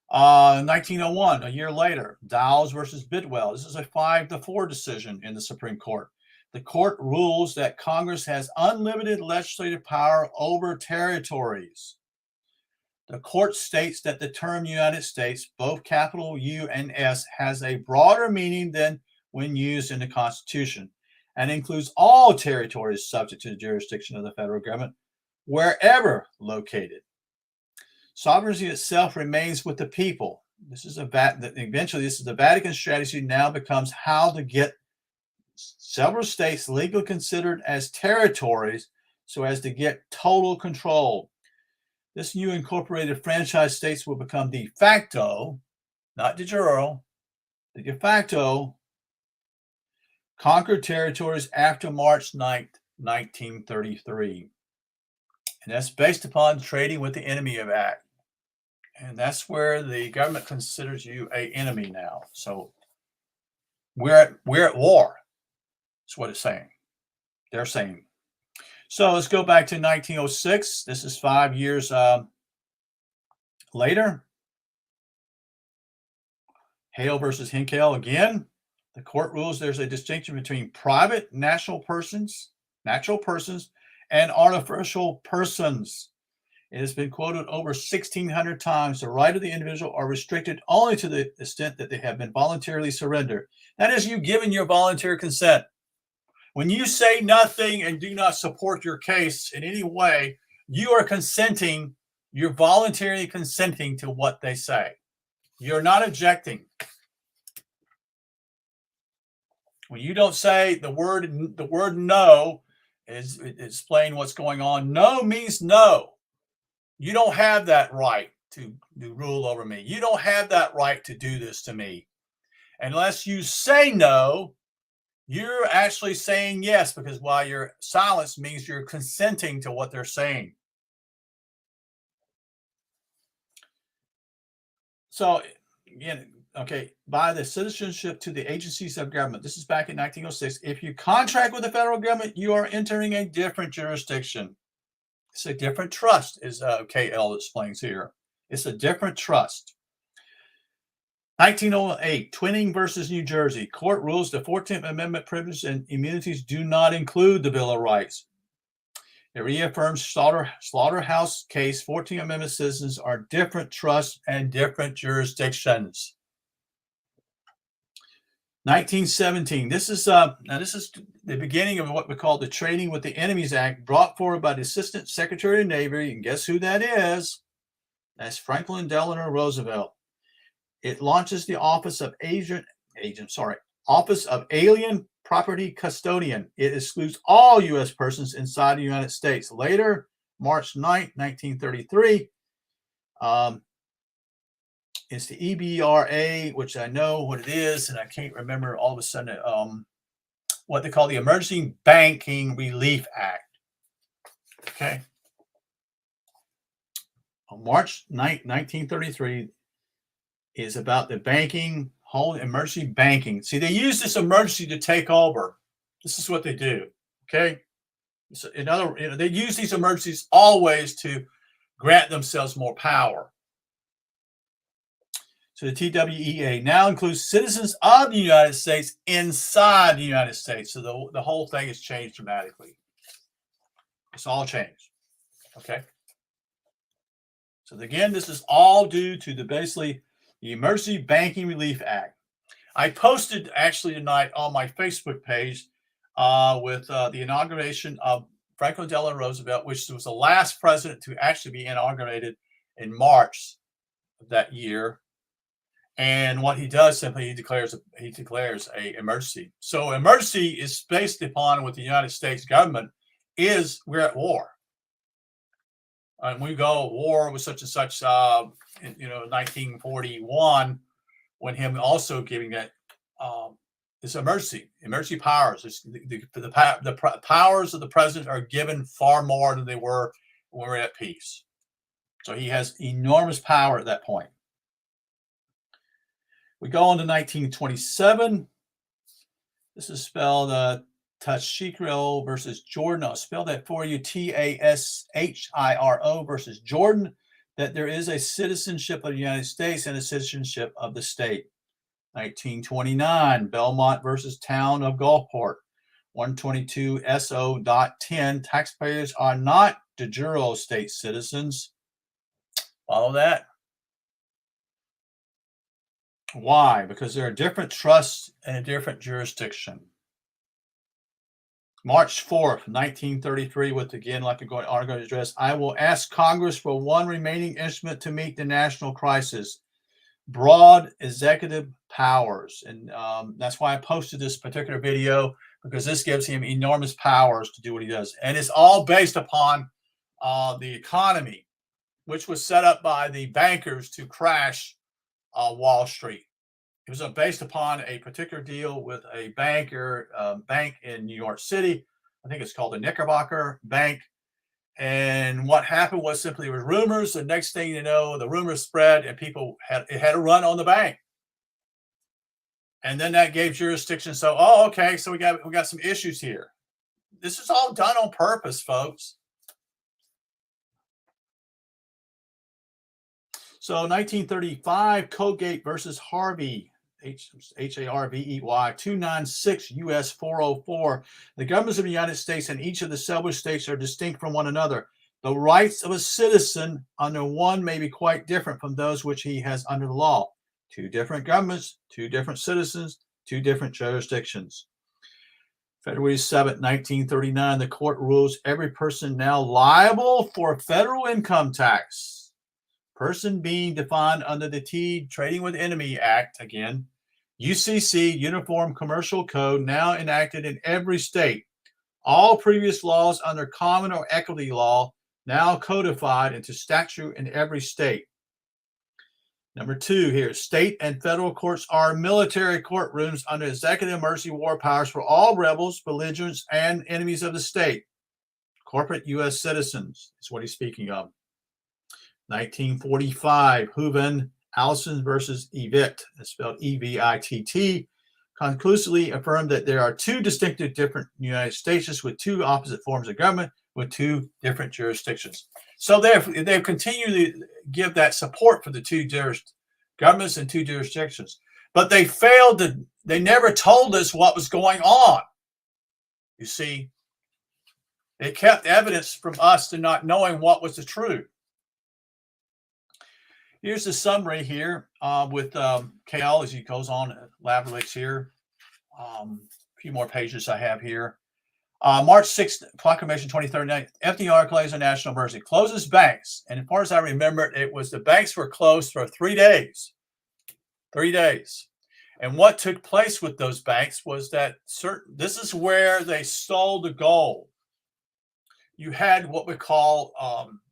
S1: 1901, a year later, Dowles versus Bidwell. This is a 5-4 decision in the Supreme Court. The court rules that Congress has unlimited legislative power over territories. The court states that the term United States, both capital U and S, has a broader meaning than when used in the Constitution and includes all territories subject to the jurisdiction of the federal government, wherever located. Sovereignty itself remains with the people. Eventually, this is the Vatican strategy now becomes how to get several states legally considered as territories so as to get total control. This new incorporated franchise states will become de facto, not de jure, the de facto conquered territories after March 9th, 1933. And that's based upon trading with the enemy act. And that's where the government considers you an enemy now. So we're at war. That's what it's saying. They're saying. So let's go back to 1906. This is 5 years later. Hale versus Hinkle again. The court rules there's a distinction between private natural persons, and artificial persons. It has been quoted over 1,600 times. The right of the individual are restricted only to the extent that they have been voluntarily surrendered. That is, you giving your voluntary consent. When you say nothing and do not support your case in any way, you are consenting. You're voluntarily consenting to what they say. You're not objecting. When you don't say the word no is explain what's going on. No means no. You don't have that right to rule over me. You don't have that right to do this to me. Unless you say no, you're actually saying yes, because while your silence means you're consenting to what they're saying. So, again, okay, by the citizenship to the agencies of government. This is back in 1906. If you contract with the federal government, you are entering a different jurisdiction. It's a different trust, as KL explains here. It's a different trust. 1908, Twining versus New Jersey. Court rules the 14th Amendment privileges and immunities do not include the Bill of Rights. It reaffirms Slaughterhouse case. 14th Amendment citizens are different trusts and different jurisdictions. 1917. This is the beginning of what we call the Trading with the Enemies Act, brought forward by the Assistant Secretary of Navy, and guess who that is? That's Franklin Delano Roosevelt. It launches the Office of Alien Property Custodian. It excludes all U.S. persons inside the United States. Later, March 9th, 1933. It's the EBRA, which I know what it is, and I can't remember all of a sudden what they call the Emergency Banking Relief Act. Okay. On March 9th, 1933 is about the banking, whole emergency banking. See, they use this emergency to take over. This is what they do. Okay. So they use these emergencies always to grant themselves more power. So the TWEA now includes citizens of the United States inside the United States. So the whole thing has changed dramatically. It's all changed. Okay. So again, this is all due to basically the Emergency Banking Relief Act. I posted actually tonight on my Facebook page with the inauguration of Franklin Delano Roosevelt, which was the last president to actually be inaugurated in March of that year. And what he does simply, he declares a emergency. So emergency is based upon what the United States government is. We're at war, and we go war with such and such. 1941, when him also giving that this emergency powers. The powers of the president are given far more than they were when we're at peace. So he has enormous power at that point. We go on to 1927. This is spelled Tashiro versus Jordan. I'll spell that for you. Tashiro versus Jordan. That there is a citizenship of the United States and a citizenship of the state. 1929, Belmont versus Town of Gulfport. 122 SO.10. Taxpayers are not de jure state citizens. Follow that. Why? Because there are different trusts and a different jurisdiction. March 4th, 1933, with again, like I'm going to address, I will ask Congress for one remaining instrument to meet the national crisis: broad executive powers. And that's why I posted this particular video, because this gives him enormous powers to do what he does. And it's all based upon the economy, which was set up by the bankers to crash Wall Street. It was based upon a particular deal with a bank in New York City. I think it's called the Knickerbocker Bank. And what happened was simply it was rumors. The next thing you know, the rumors spread, and it had a run on the bank. And then that gave jurisdiction. So, okay, so we got some issues here. This is all done on purpose, folks. So 1935, Colgate versus Harvey, Harvey, 296 U.S. 404. The governments of the United States and each of the several states are distinct from one another. The rights of a citizen under one may be quite different from those which he has under the law. Two different governments, two different citizens, two different jurisdictions. February 7, 1939, the court rules every person now liable for federal income tax. Person being defined under the Trading with Enemy Act, again, UCC, Uniform Commercial Code, now enacted in every state. All previous laws under common or equity law now codified into statute in every state. Number 2 here, state and federal courts are military courtrooms under executive emergency war powers for all rebels, belligerents, and enemies of the state. Corporate U.S. citizens is what he's speaking of. 1945, Houven Allison versus Evitt, it's spelled E-V-I-T-T, conclusively affirmed that there are two distinctive different United States with two opposite forms of government with two different jurisdictions. So they've continued to give that support for the two governments and two jurisdictions. But they never told us what was going on. You see, they kept evidence from us to not knowing what was the truth. Here's the summary here with KL as he goes on, elaborates here. A few more pages I have here. March 6th, Proclamation 2039, FDR declares a national emergency, closes banks. And as far as I remember, it was the banks were closed for 3 days. 3 days. And what took place with those banks was that this is where they stole the gold. You had what we call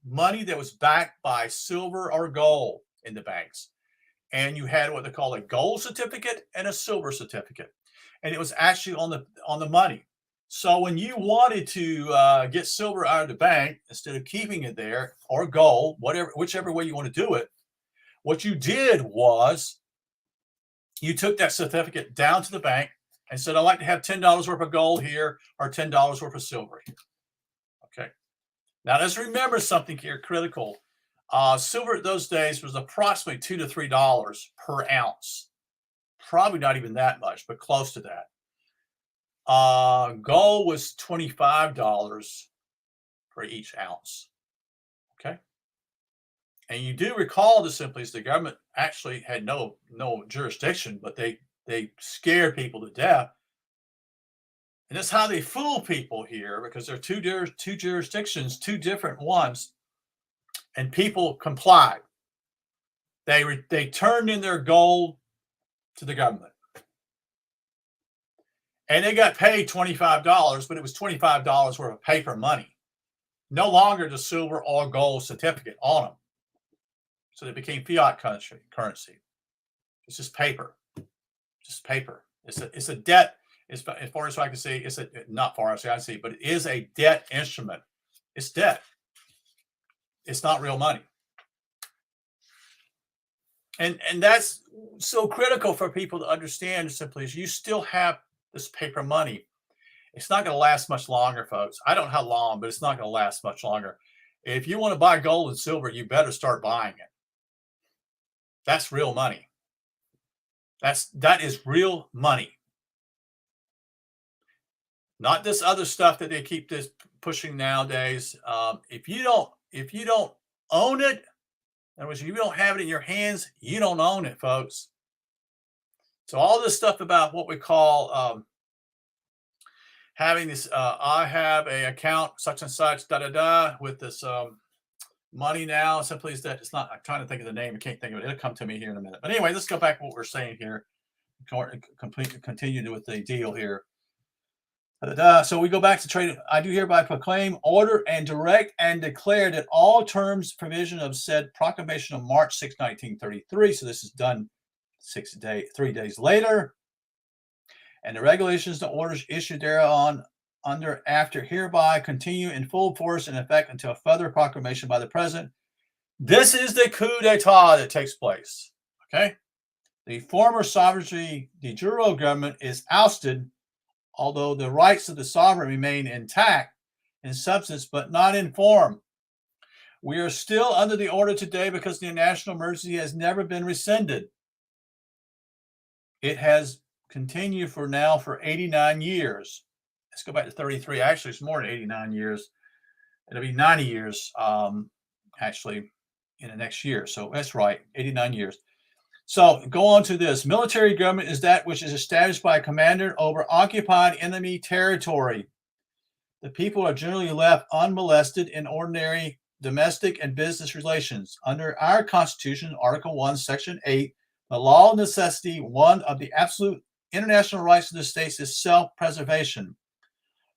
S1: money that was backed by silver or gold in the banks. And you had what they call a gold certificate and a silver certificate. And it was actually on the money. So when you wanted to get silver out of the bank, instead of keeping it there, or gold, whichever way you want to do it, what you did was you took that certificate down to the bank and said, I'd like to have $10 worth of gold here or $10 worth of silver here. Okay. Now let's remember something here critical. Silver at those days was approximately $2 to $3 per ounce. Probably not even that much, but close to that. Gold was $25 for each ounce. Okay. And you do recall the government actually had no jurisdiction, but they scared people to death. And that's how they fool people here, because there are two jurisdictions, two different ones, and people complied. They turned in their gold to the government. And they got paid $25, but it was $25 worth of paper money. No longer the silver or gold certificate on them. So they became fiat currency. It's just paper. Just paper. It's a debt. As far as I can see, not far as I can see, but it is a debt instrument. It's debt. It's not real money. And that's so critical for people to understand simply is you still have this paper money. It's not going to last much longer, folks. I don't know how long, but it's not going to last much longer. If you want to buy gold and silver, you better start buying it. That's real money. That is real money. Not this other stuff that they keep pushing nowadays. If you don't own it, in other words, if you don't have it in your hands, you don't own it, folks. So all this stuff about what we call having this, I have a account such and such, with this money now. Simply is that it's not. I'm trying to think of the name. I can't think of it. It'll come to me here in a minute. But anyway, let's go back to what we're saying here. Continue with the deal here. So we go back to trade. I do hereby proclaim, order, and direct and declare that all terms, provision of said proclamation of March 6, 1933. So this is done 3 days later. And the regulations and orders issued thereon under after hereby continue in full force and effect until further proclamation by the president. This is the coup d'etat that takes place. Okay? The former sovereignty de jure government is ousted, although the rights of the sovereign remain intact in substance but not in form. We are still under the order today because the national emergency has never been rescinded. It has continued for 89 years. Let's go back to 33. Actually, it's more than 89 years. It'll be 90 years, actually, in the next year. So that's right, 89 years. So go on to this. Military government is that which is established by a commander over occupied enemy territory. The people are generally left unmolested in ordinary domestic and business relations. Under our Constitution, Article 1, Section 8, the law of necessity, one of the absolute international rights of the states is self-preservation.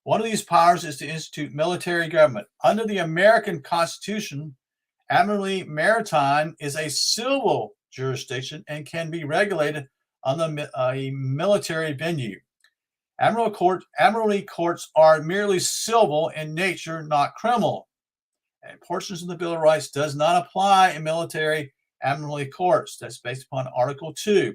S1: One of these powers is to institute military government. Under the American Constitution, Admiralty Maritime is a civil jurisdiction and can be regulated on a military venue. Admiralty courts are merely civil in nature, not criminal. And portions of the Bill of Rights does not apply in military admiralty courts. That's based upon Article 2.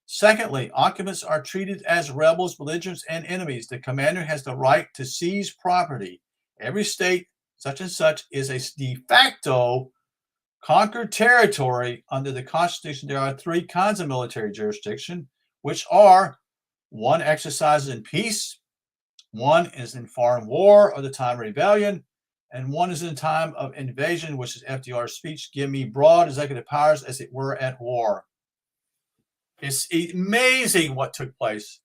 S1: Secondly, occupants are treated as rebels, belligerents, and enemies. The commander has the right to seize property. Every state, such and such, is a de facto conquered territory. Under the Constitution, there are 3 kinds of military jurisdiction, which are: 1 exercises in peace, 1 is in foreign war or the time of rebellion, and 1 is in time of invasion, which is FDR's speech, give me broad executive powers as it were at war. It's amazing what took place.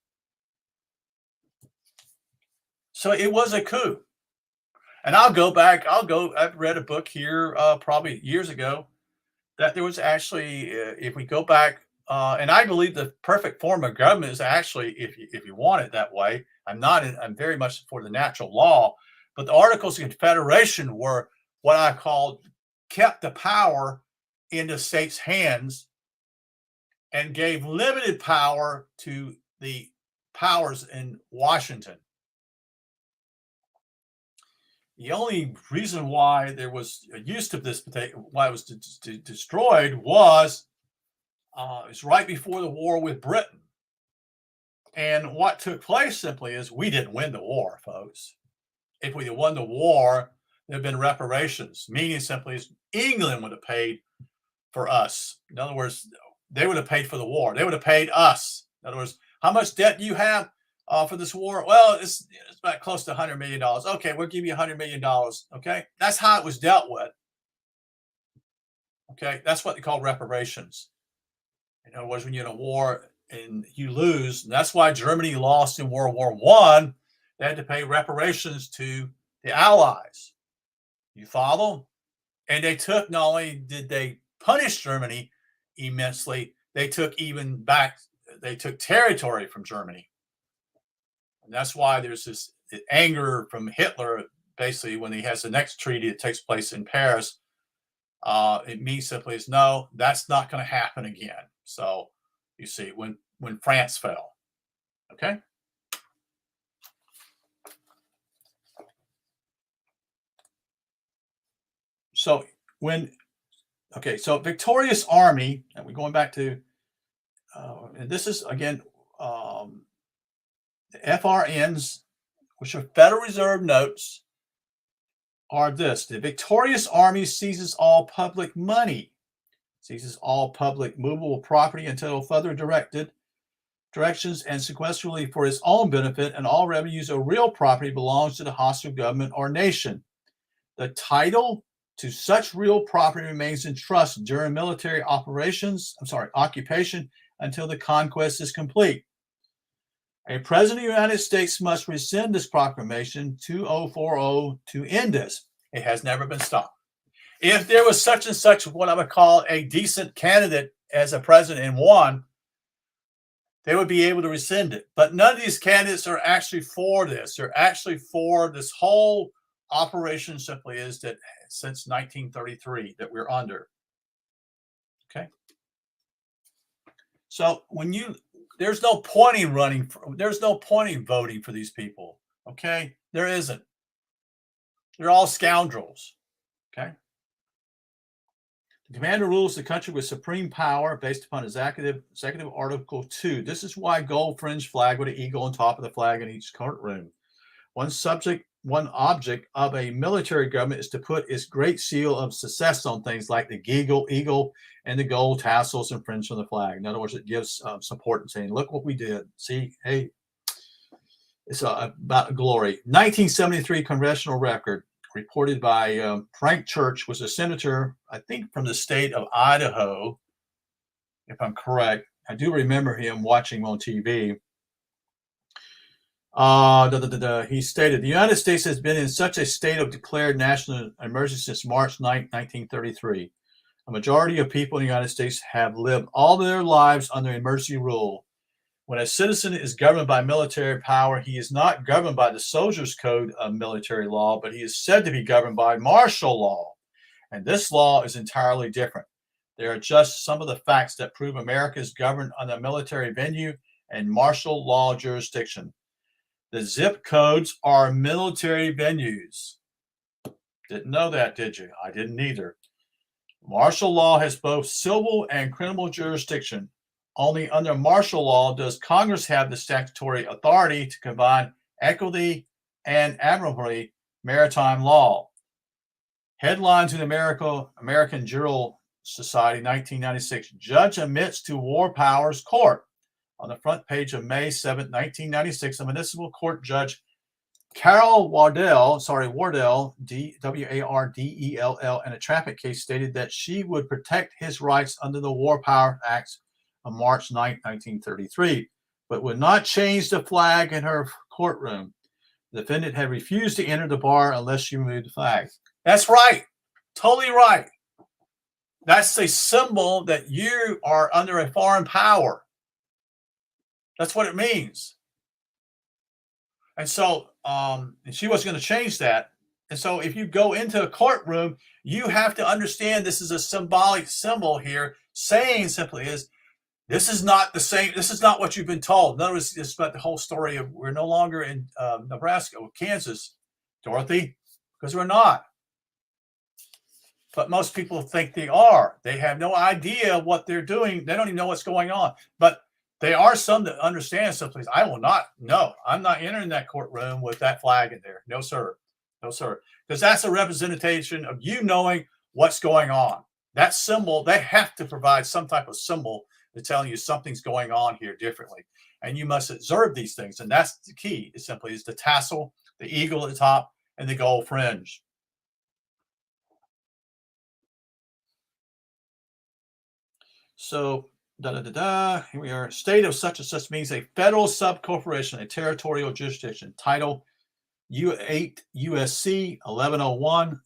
S1: So it was a coup. And I've read a book here probably years ago that there was actually, if we go back, and I believe the perfect form of government is actually, if you want it that way, I'm very much for the natural law, but the Articles of Confederation were what I called kept the power in the states' hands and gave limited power to the powers in Washington. The only reason why there was a use of this, why it was destroyed, was it's right before the war with Britain. And what took place simply is we didn't win the war, folks. If we had won the war, there had been reparations, meaning simply is England would have paid for us. In other words, they would have paid for the war. They would have paid us. In other words, how much debt do you have for this war? Well, it's about close to $100 million. Okay, we'll give you $100 million. Okay, that's how it was dealt with. Okay, that's what they call reparations. In other words, when you're in a war and you lose, and that's why Germany lost in World War I. They had to pay reparations to the Allies. You follow? And they took, not only did they punish Germany immensely, they took territory from Germany. And that's why there's this anger from Hitler, basically, when he has the next treaty that takes place in Paris. It means simply is, no, that's not going to happen again. So you see, when France fell, okay? So so victorious army, and we're going back to, and this is again, the FRNs, which are Federal Reserve notes, are this: the victorious army seizes all public money, seizes all public movable property until further directions and sequentially for its own benefit, and all revenues of real property belongs to the hostile government or nation. The title to such real property remains in trust during military occupation until the conquest is complete. A president of the United States must rescind this proclamation 2040 to end this. It has never been stopped. If there was such and such, what I would call a decent candidate as a president and won, they would be able to rescind it. But none of these candidates are actually for this. They're actually for this whole operation. Simply is that since 1933 that we're under. Okay. So there's no point in there's no point in voting for these people. Okay, there isn't. They're all scoundrels. Okay. The commander rules the country with supreme power based upon executive Article 2. This is why gold fringe flag with an eagle on top of the flag in each courtroom. One object of a military government is to put its great seal of success on things like the eagle, and the gold tassels and fringe on the flag. In other words, it gives support and saying, look what we did. See, hey, it's about glory. 1973 congressional record reported by Frank Church, was a senator, I think from the state of Idaho, if I'm correct. I do remember him watching him on TV. He stated, the United States has been in such a state of declared national emergency since March 9, 1933. A majority of people in the United States have lived all their lives under emergency rule. When a citizen is governed by military power, he is not governed by the soldier's code of military law, but he is said to be governed by martial law. And this law is entirely different. There are just some of the facts that prove America is governed under military venue and martial law jurisdiction. The zip codes are military venues. Didn't know that, did you? I didn't either. Martial law has both civil and criminal jurisdiction. Only under martial law does Congress have the statutory authority to combine equity and admirably maritime law. Headlines in American Juror Society, 1996. Judge admits to War Powers Court. On the front page of May 7, 1996, a municipal court judge, Carol Wardell, W-A-R-D-E-L-L, in a traffic case stated that she would protect his rights under the War Powers Act of March 9, 1933, but would not change the flag in her courtroom. The defendant had refused to enter the bar unless she removed the flag. That's right. Totally right. That's a symbol that you are under a foreign power. That's what it means. And so she wasn't going to change that. And so if you go into a courtroom, you have to understand this is a symbolic symbol here, saying simply is, this is not the same. This is not what you've been told. In other words, it's about the whole story of we're no longer in Nebraska or Kansas, Dorothy, because we're not. But most people think they are. They have no idea what they're doing. They don't even know what's going on. But there are some that understand something. I will not. No, I'm not entering that courtroom with that flag in there. No, sir. No, sir. Because that's a representation of you knowing what's going on. That symbol, they have to provide some type of symbol to tell you something's going on here differently. And you must observe these things. And that's the key. It simply is the tassel, the eagle at the top, and the gold fringe. So, here we are. State of such and such means a federal subcorporation, a territorial jurisdiction. Title U8 USC 1101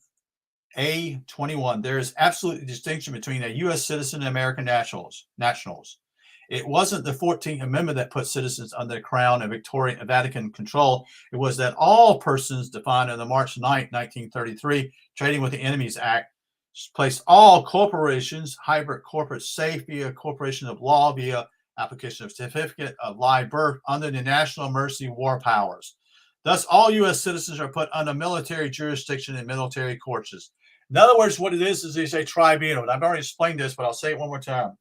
S1: A21. There is absolute distinction between a U.S. citizen and American nationals. It wasn't the 14th Amendment that put citizens under the Crown and Victorian Vatican control. It was that all persons defined in the March 9, 1933 Trading with the Enemies Act placed all corporations, hybrid corporate safe via corporation of law via application of certificate of live birth under the national emergency war powers. Thus, all U.S. citizens are put under military jurisdiction and military courts. In other words, what it is a tribunal. And I've already explained this, but I'll say it one more time.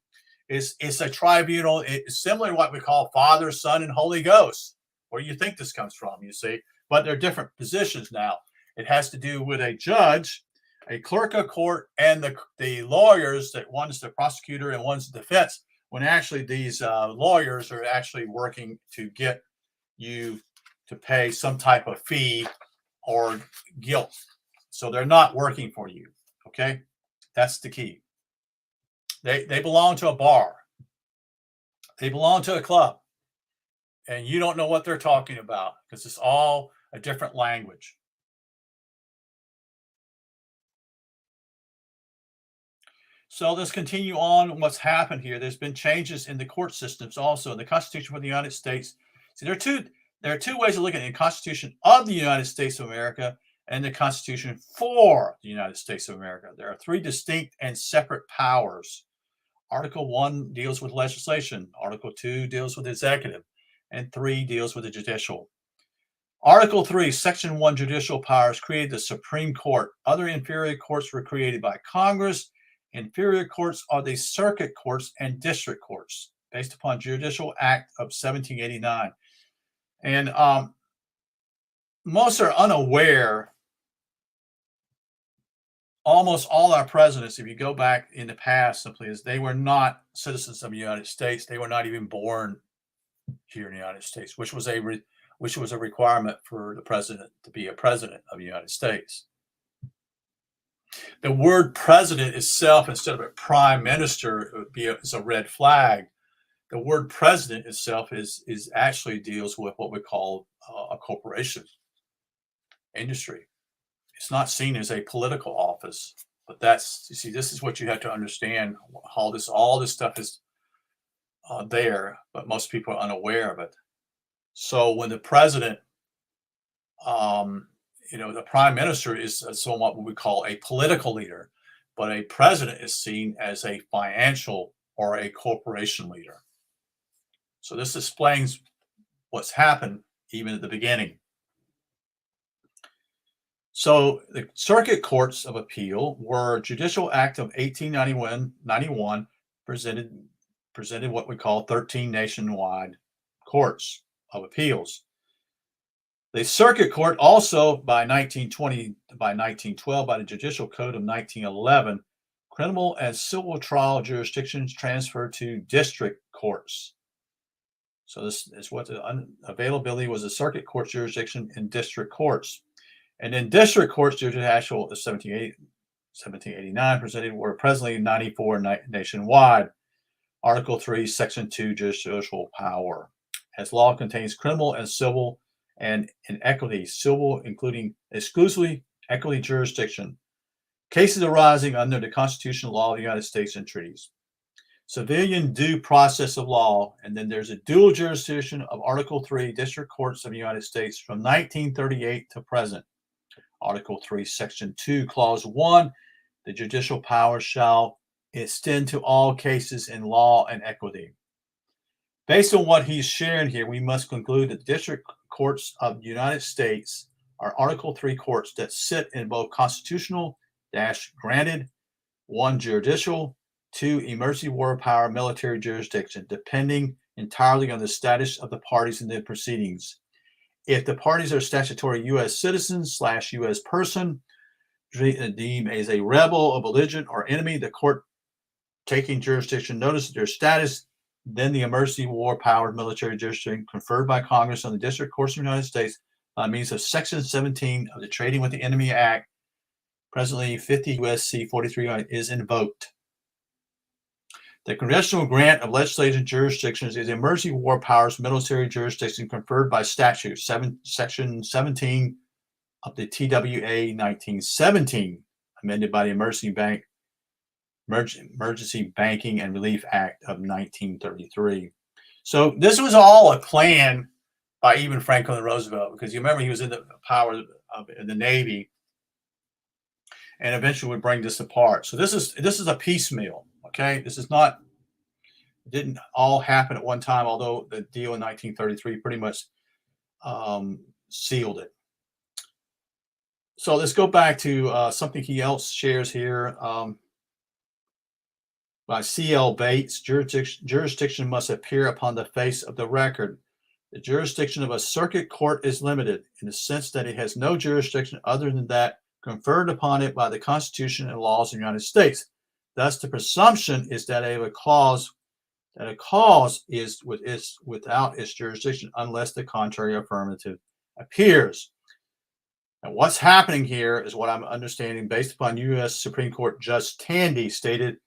S1: It's a tribunal. It's similar to what we call Father, Son, and Holy Ghost. Where do you think this comes from, you see? But they're different positions now. It has to do with a judge, a clerk of court, and the lawyers, that one's the prosecutor and one's the defense, when actually these lawyers are actually working to get you to pay some type of fee or guilt. So they're not working for you, okay? That's the key. They belong to a bar. They belong to a club. And you don't know what they're talking about because it's all a different language. So let's continue on what's happened here. There's been changes in the court systems also in the Constitution for the United States. See, there are two ways of looking at the Constitution of the United States of America and the Constitution for the United States of America. There are three distinct and separate powers. Article 1 deals with legislation. Article 2 deals with executive. And 3 deals with the judicial. Article 3, Section 1, judicial powers created the Supreme Court. Other inferior courts were created by Congress. Inferior courts are the circuit courts and district courts, based upon Judicial Act of 1789. And most are unaware. Almost all our presidents, if you go back in the past, simply is they were not citizens of the United States. They were not even born here in the United States, which was a requirement for the president to be a president of the United States. The word president itself, instead of a prime minister, it would be is a red flag. The word president itself is actually deals with what we call a corporation industry. It's not seen as a political office, but that's, you see, this is what you have to understand. All this stuff is there, but most people are unaware of it. So when the president, the prime minister is somewhat what we call a political leader, but a president is seen as a financial or a corporation leader. So this explains what's happened even at the beginning. So the circuit courts of appeal were Judicial Act of 1891 presented what we call 13 nationwide courts of appeals. The circuit court also by 1912 by the Judicial Code of 1911, criminal and civil trial jurisdictions transferred to district courts. So this is what the availability was: a circuit court jurisdiction in district courts. And in district courts, due to the actual 1789 presented, were presently 94 nationwide. Article 3, Section 2, judicial power. As law contains criminal and civil and in equity, civil including exclusively equity jurisdiction, cases arising under the constitutional law of the United States and treaties. Civilian due process of law, and then there's a dual jurisdiction of Article 3, district courts of the United States from 1938 to present. Article 3, Section 2, Clause 1, the judicial power shall extend to all cases in law and equity. Based on what he's sharing here, we must conclude that the district courts of the United States are Article 3 courts that sit in both constitutional granted, 1, judicial, 2, emergency war power military jurisdiction, depending entirely on the status of the parties in the proceedings. If the parties are statutory U.S. citizens / U.S. person, deemed as a rebel, a belligerent, or enemy, the court taking jurisdiction notice of their status, then the emergency war power military jurisdiction conferred by Congress on the district courts of the United States by means of Section 17 of the Trading with the Enemy Act, presently 50 U.S.C. 43, is invoked. The congressional grant of legislative jurisdictions is emergency war powers military jurisdiction conferred by statute, Section 17 of the TWA 1917, amended by the Emergency Banking and Relief Act of 1933. So this was all a plan by even Franklin Roosevelt, because you remember he was in the power of in the Navy, and eventually would bring this apart. So this is a piecemeal. Okay, this is not, it didn't all happen at one time, although the deal in 1933 pretty much sealed it. So let's go back to something he else shares here by C.L. Bates. Jurisdiction must appear upon the face of the record. The jurisdiction of a circuit court is limited in the sense that it has no jurisdiction other than that conferred upon it by the Constitution and laws of the United States. Thus, the presumption is that a cause is without its jurisdiction unless the contrary affirmative appears. And what's happening here is what I'm understanding based upon U.S. Supreme Court Judge Tandy stated,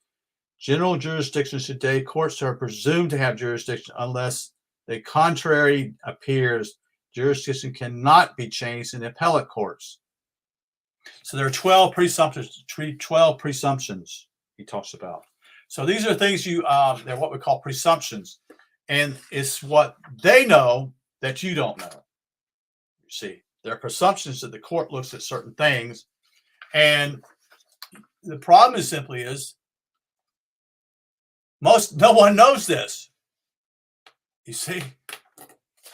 S1: general jurisdictions today, courts are presumed to have jurisdiction unless the contrary appears. Jurisdiction cannot be changed in appellate courts. So there are 12 presumptions he talks about. So these are things they're what we call presumptions. And it's what they know that you don't know. You see, there are presumptions that the court looks at certain things. And the problem is simply No one knows this. You see?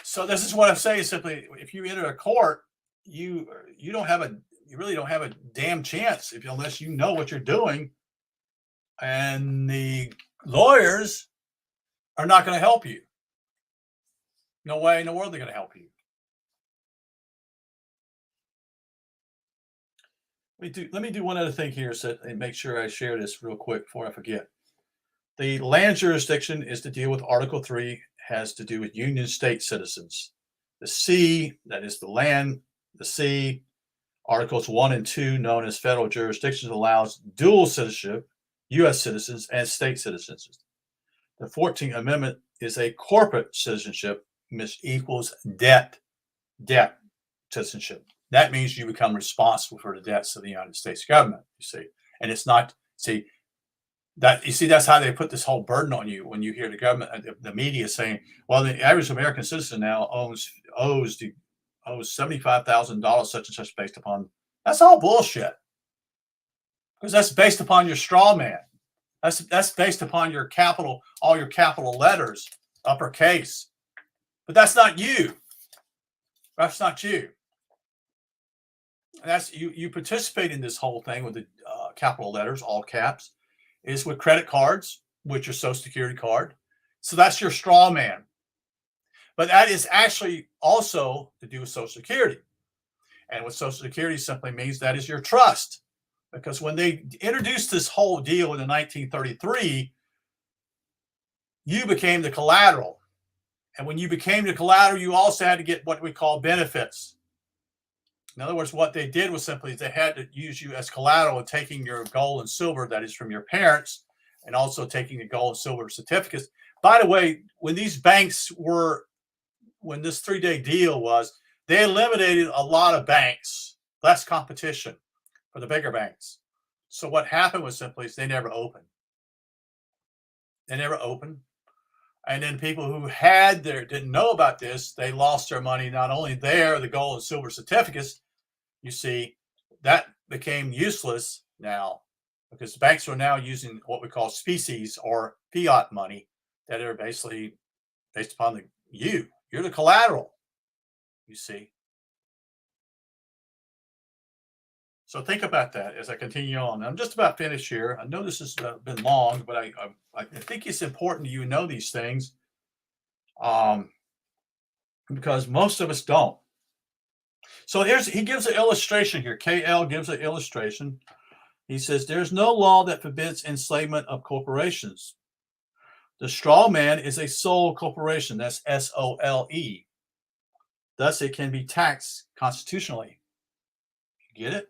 S1: So this is what I'm saying simply, if you enter a court, you really don't have a damn chance unless you know what you're doing. And the lawyers are not going to help you. No way in the world they're going to help you. Let me do one other thing here and make sure I share this real quick before I forget. The land jurisdiction is to deal with Article 3, has to do with Union State citizens. The sea, that is the land, the sea, Articles 1 and 2, known as federal jurisdictions, allows dual citizenship, U.S. citizens and state citizens. The 14th Amendment is a corporate citizenship, which equals debt citizenship. That means you become responsible for the debts of the United States government, you see. And it's not, that's how they put this whole burden on you when you hear the government, the media saying, well, the average American citizen now owes $75,000 such and such based upon, that's all bullshit. Because that's based upon your straw man. That's based upon your capital, all your capital letters, uppercase. But that's not you. That's not you. And that's you participate in this whole thing with the capital letters, all caps, is with credit cards, with your Social Security card. So that's your straw man. But that is actually also to do with Social Security. And what Social Security simply means, that is your trust. Because when they introduced this whole deal in 1933, you became the collateral. And when you became the collateral, you also had to get what we call benefits. In other words, what they did was simply they had to use you as collateral and taking your gold and silver that is from your parents, and also taking the gold and silver certificates. By the way, when this 3-day deal was, they eliminated a lot of banks, less competition for the bigger banks. So what happened was simply they never opened. They never opened. And then people who didn't know about this, they lost their money, not only the gold and silver certificates. You see, that became useless now because banks are now using what we call species or fiat money that are basically based upon you're the collateral, you see. So think about that as I continue on. I'm just about finished here. I know this has been long, but I think it's important you know these things because most of us don't. So he gives an illustration here. KL gives an illustration. He says, there's no law that forbids enslavement of corporations. The straw man is a sole corporation. That's SOLE. Thus, it can be taxed constitutionally. You get it?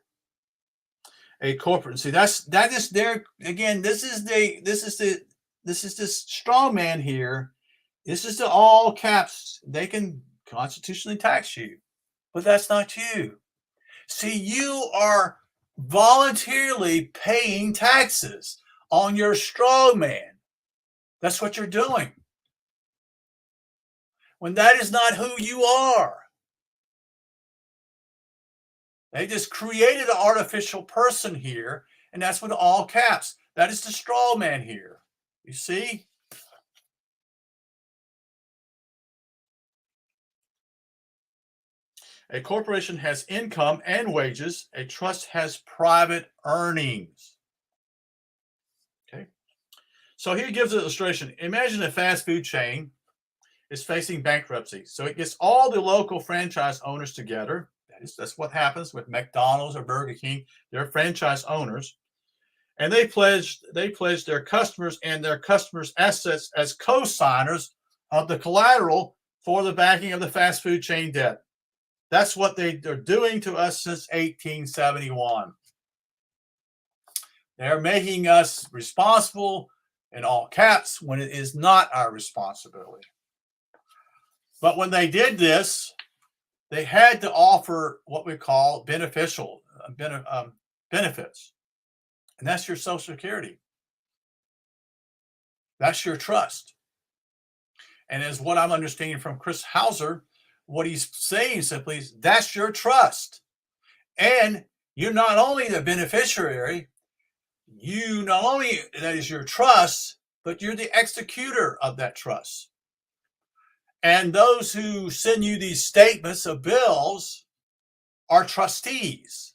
S1: A corporate. See, that is there again. This is the straw man here. This is the all caps. They can constitutionally tax you. But that's not you. See, you are voluntarily paying taxes on your straw man. That's what you're doing. When that is not who you are. They just created an artificial person here, and that's with all caps. That is the straw man here. You see? A corporation has income and wages. A trust has private earnings. Okay. So here gives an illustration. Imagine a fast food chain is facing bankruptcy. So it gets all the local franchise owners together. That's what happens with McDonald's or Burger King. They're franchise owners. And they pledge their customers and their customers' assets as co-signers of the collateral for the backing of the fast food chain debt. That's what they're doing to us since 1871. They're making us responsible in all caps when it is not our responsibility. But when they did this, they had to offer what we call benefits. And that's your Social Security. That's your trust. And as what I'm understanding from Chris Hauser, what he's saying simply is that's your trust. And you're not only the beneficiary, that is your trust, but you're the executor of that trust. And those who send you these statements of bills are trustees,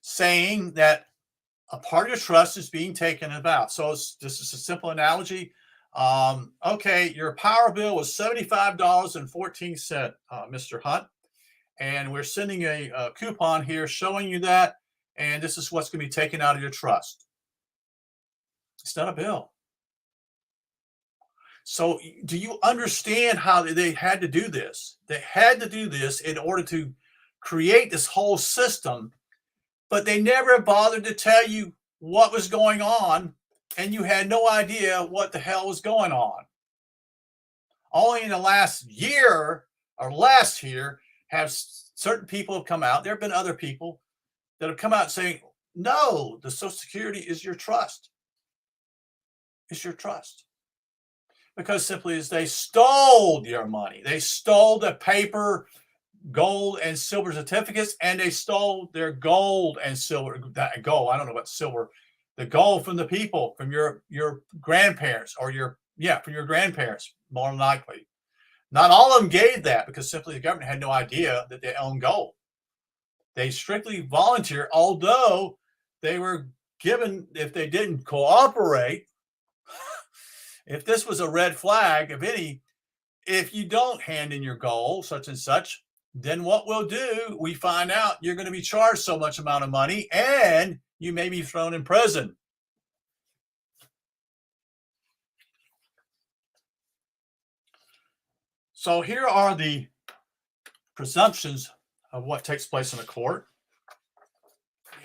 S1: saying that a part of your trust is being taken about. So this is a simple analogy. Okay, your power bill was $75.14, Mr. Hunt, and we're sending a coupon here showing you that, and this is what's going to be taken out of your trust. It's not a bill. So do you understand how they had to do this? They had to do this in order to create this whole system, but they never bothered to tell you what was going on, and you had no idea what the hell was going on. Only in the last year or last year have certain people have come out. There have been other people that have come out saying, no, the Social Security is your trust. It's your trust. Because simply as they stole your money. They stole the paper, gold, and silver certificates, and they stole their gold and silver. Gold, I don't know about silver. The gold from the people, from your grandparents, or from your grandparents, more than likely. Not all of them gave that because simply the government had no idea that they owned gold. They strictly volunteered, although they were given, if they didn't cooperate, if this was a red flag, if any, if you don't hand in your gold, such and such, then what we'll do, we find out you're going to be charged so much amount of money and you may be thrown in prison. So here are the presumptions of what takes place in a court.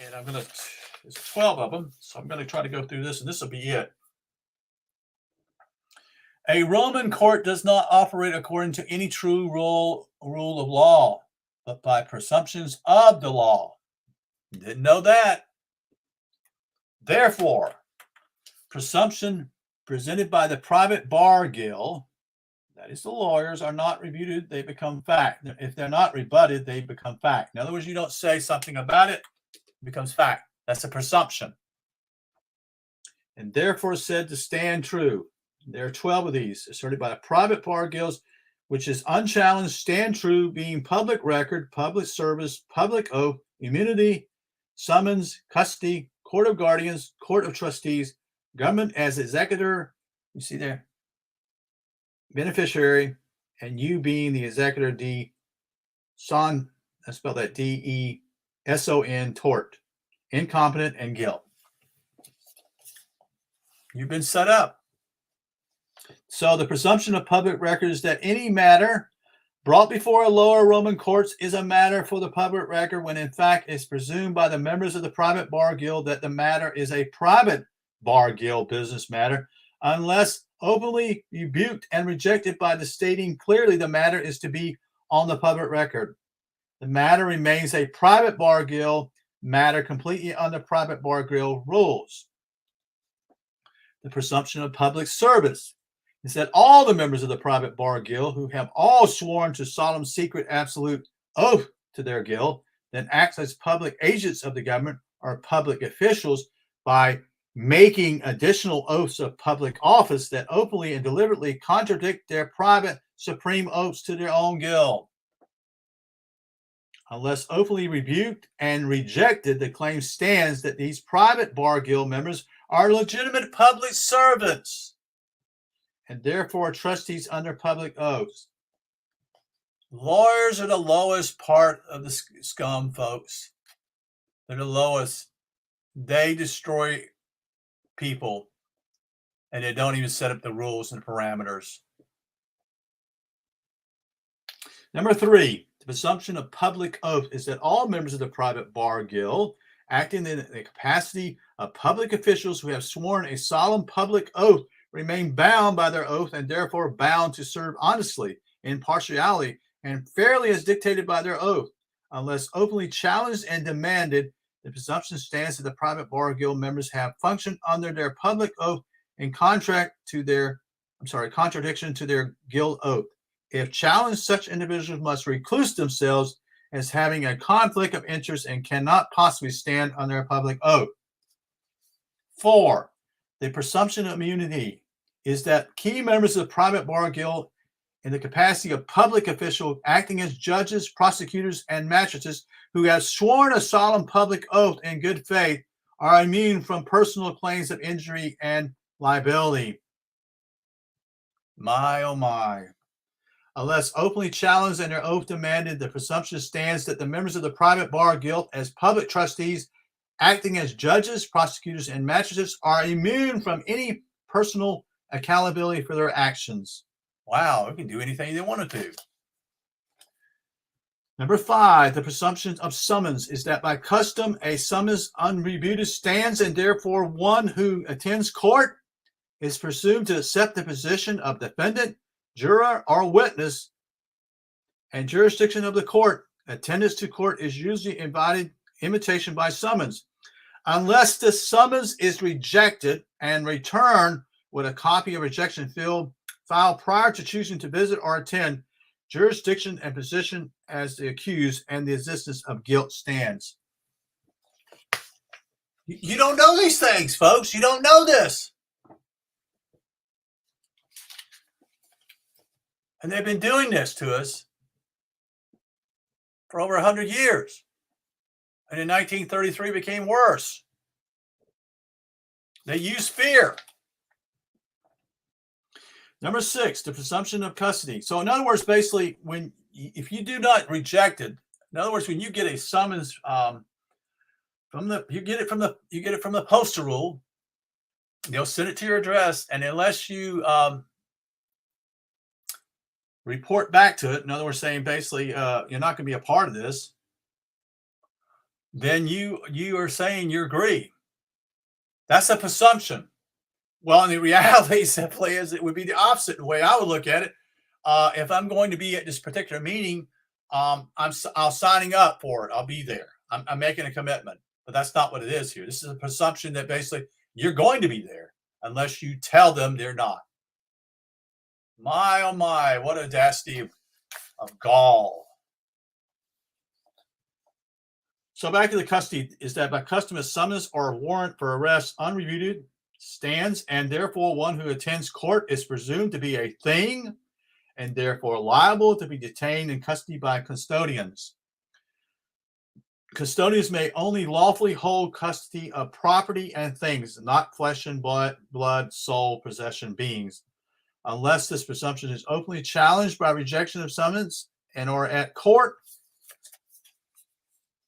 S1: And there's 12 of them. So I'm going to try to go through this, and this will be it. A Roman court does not operate according to any true rule of law, but by presumptions of the law. Didn't know that. Therefore, presumption presented by the private bar guild, that is the lawyers, are not refuted, they become fact. If they're not rebutted, they become fact. In other words, you don't say something about it, it becomes fact. That's a presumption. And therefore said to stand true. There are 12 of these asserted by the private bar guilds, which is unchallenged, stand true, being public record, public service, public oath, immunity, summons, custody, court of guardians, court of trustees, government as executor, you see there, beneficiary, and you being the executor, son, I spell that D-E-S-O-N, tort, incompetent, and guilt. You've been set up. So the presumption of public record is that any matter brought before a lower Roman courts is a matter for the public record, when in fact it's presumed by the members of the private bar guild that the matter is a private bar guild business matter, unless openly rebuked and rejected by the stating clearly the matter is to be on the public record. The matter remains a private bar guild matter completely under private bar guild rules. The presumption of public service is that all the members of the private bar guild who have all sworn to solemn, secret, absolute oath to their guild, then act as public agents of the government or public officials by making additional oaths of public office that openly and deliberately contradict their private supreme oaths to their own guild. Unless openly rebuked and rejected, the claim stands that these private bar guild members are legitimate public servants and therefore trustees under public oaths. Lawyers are the lowest part of the scum, folks. They're the lowest. They destroy people, and they don't even set up the rules and parameters. Number 3, the presumption of public oath is that all members of the private bar guild, acting in the capacity of public officials who have sworn a solemn public oath, remain bound by their oath and therefore bound to serve honestly, impartially, and fairly as dictated by their oath. Unless openly challenged and demanded, the presumption stands that the private bar guild members have functioned under their public oath in contradiction to their guild oath. If challenged, such individuals must recluse themselves as having a conflict of interest and cannot possibly stand on their public oath. 4, the presumption of immunity is that key members of the private bar guild in the capacity of public official acting as judges, prosecutors, and magistrates who have sworn a solemn public oath in good faith are immune from personal claims of injury and liability. My, oh my. Unless openly challenged and their oath demanded, the presumption stands that the members of the private bar guild as public trustees acting as judges, prosecutors, and magistrates are immune from any personal accountability for their actions. Wow, they can do anything they want to do. Number 5, the presumption of summons is that by custom, a summons unrebuted stands, and therefore one who attends court is presumed to accept the position of defendant, juror, or witness, and jurisdiction of the court. Attendance to court is usually invitation by summons. Unless the summons is rejected and returned with a copy of rejection filed prior to choosing to visit or attend, jurisdiction and position as the accused and the existence of guilt stands. You don't know these things, folks. You don't know this. And they've been doing this to us for over 100 years. And in 1933 became worse. They used fear. Number 6, the presumption of custody. So in other words, basically, if you do not reject it, in other words, when you get a summons you get it from the postal rule, they'll send it to your address, and unless you report back to it, in other words, saying basically you're not going to be a part of this, then you are saying you agree. That's a presumption. Well, in the reality simply is it would be the opposite. The way I would look at it, if I'm going to be at this particular meeting, I'm signing up for it. I'll be there. I'm making a commitment, but that's not what it is here. This is a presumption that basically you're going to be there unless you tell them they're not. My, oh my, what audacity of gall. So back to the custody is that by custom a summons or a warrant for arrest unreviewed stands, and therefore one who attends court is presumed to be a thing and therefore liable to be detained in custody by custodians. Custodians may only lawfully hold custody of property and things, not flesh and blood, soul, possession beings, unless this presumption is openly challenged by rejection of summons and or at court.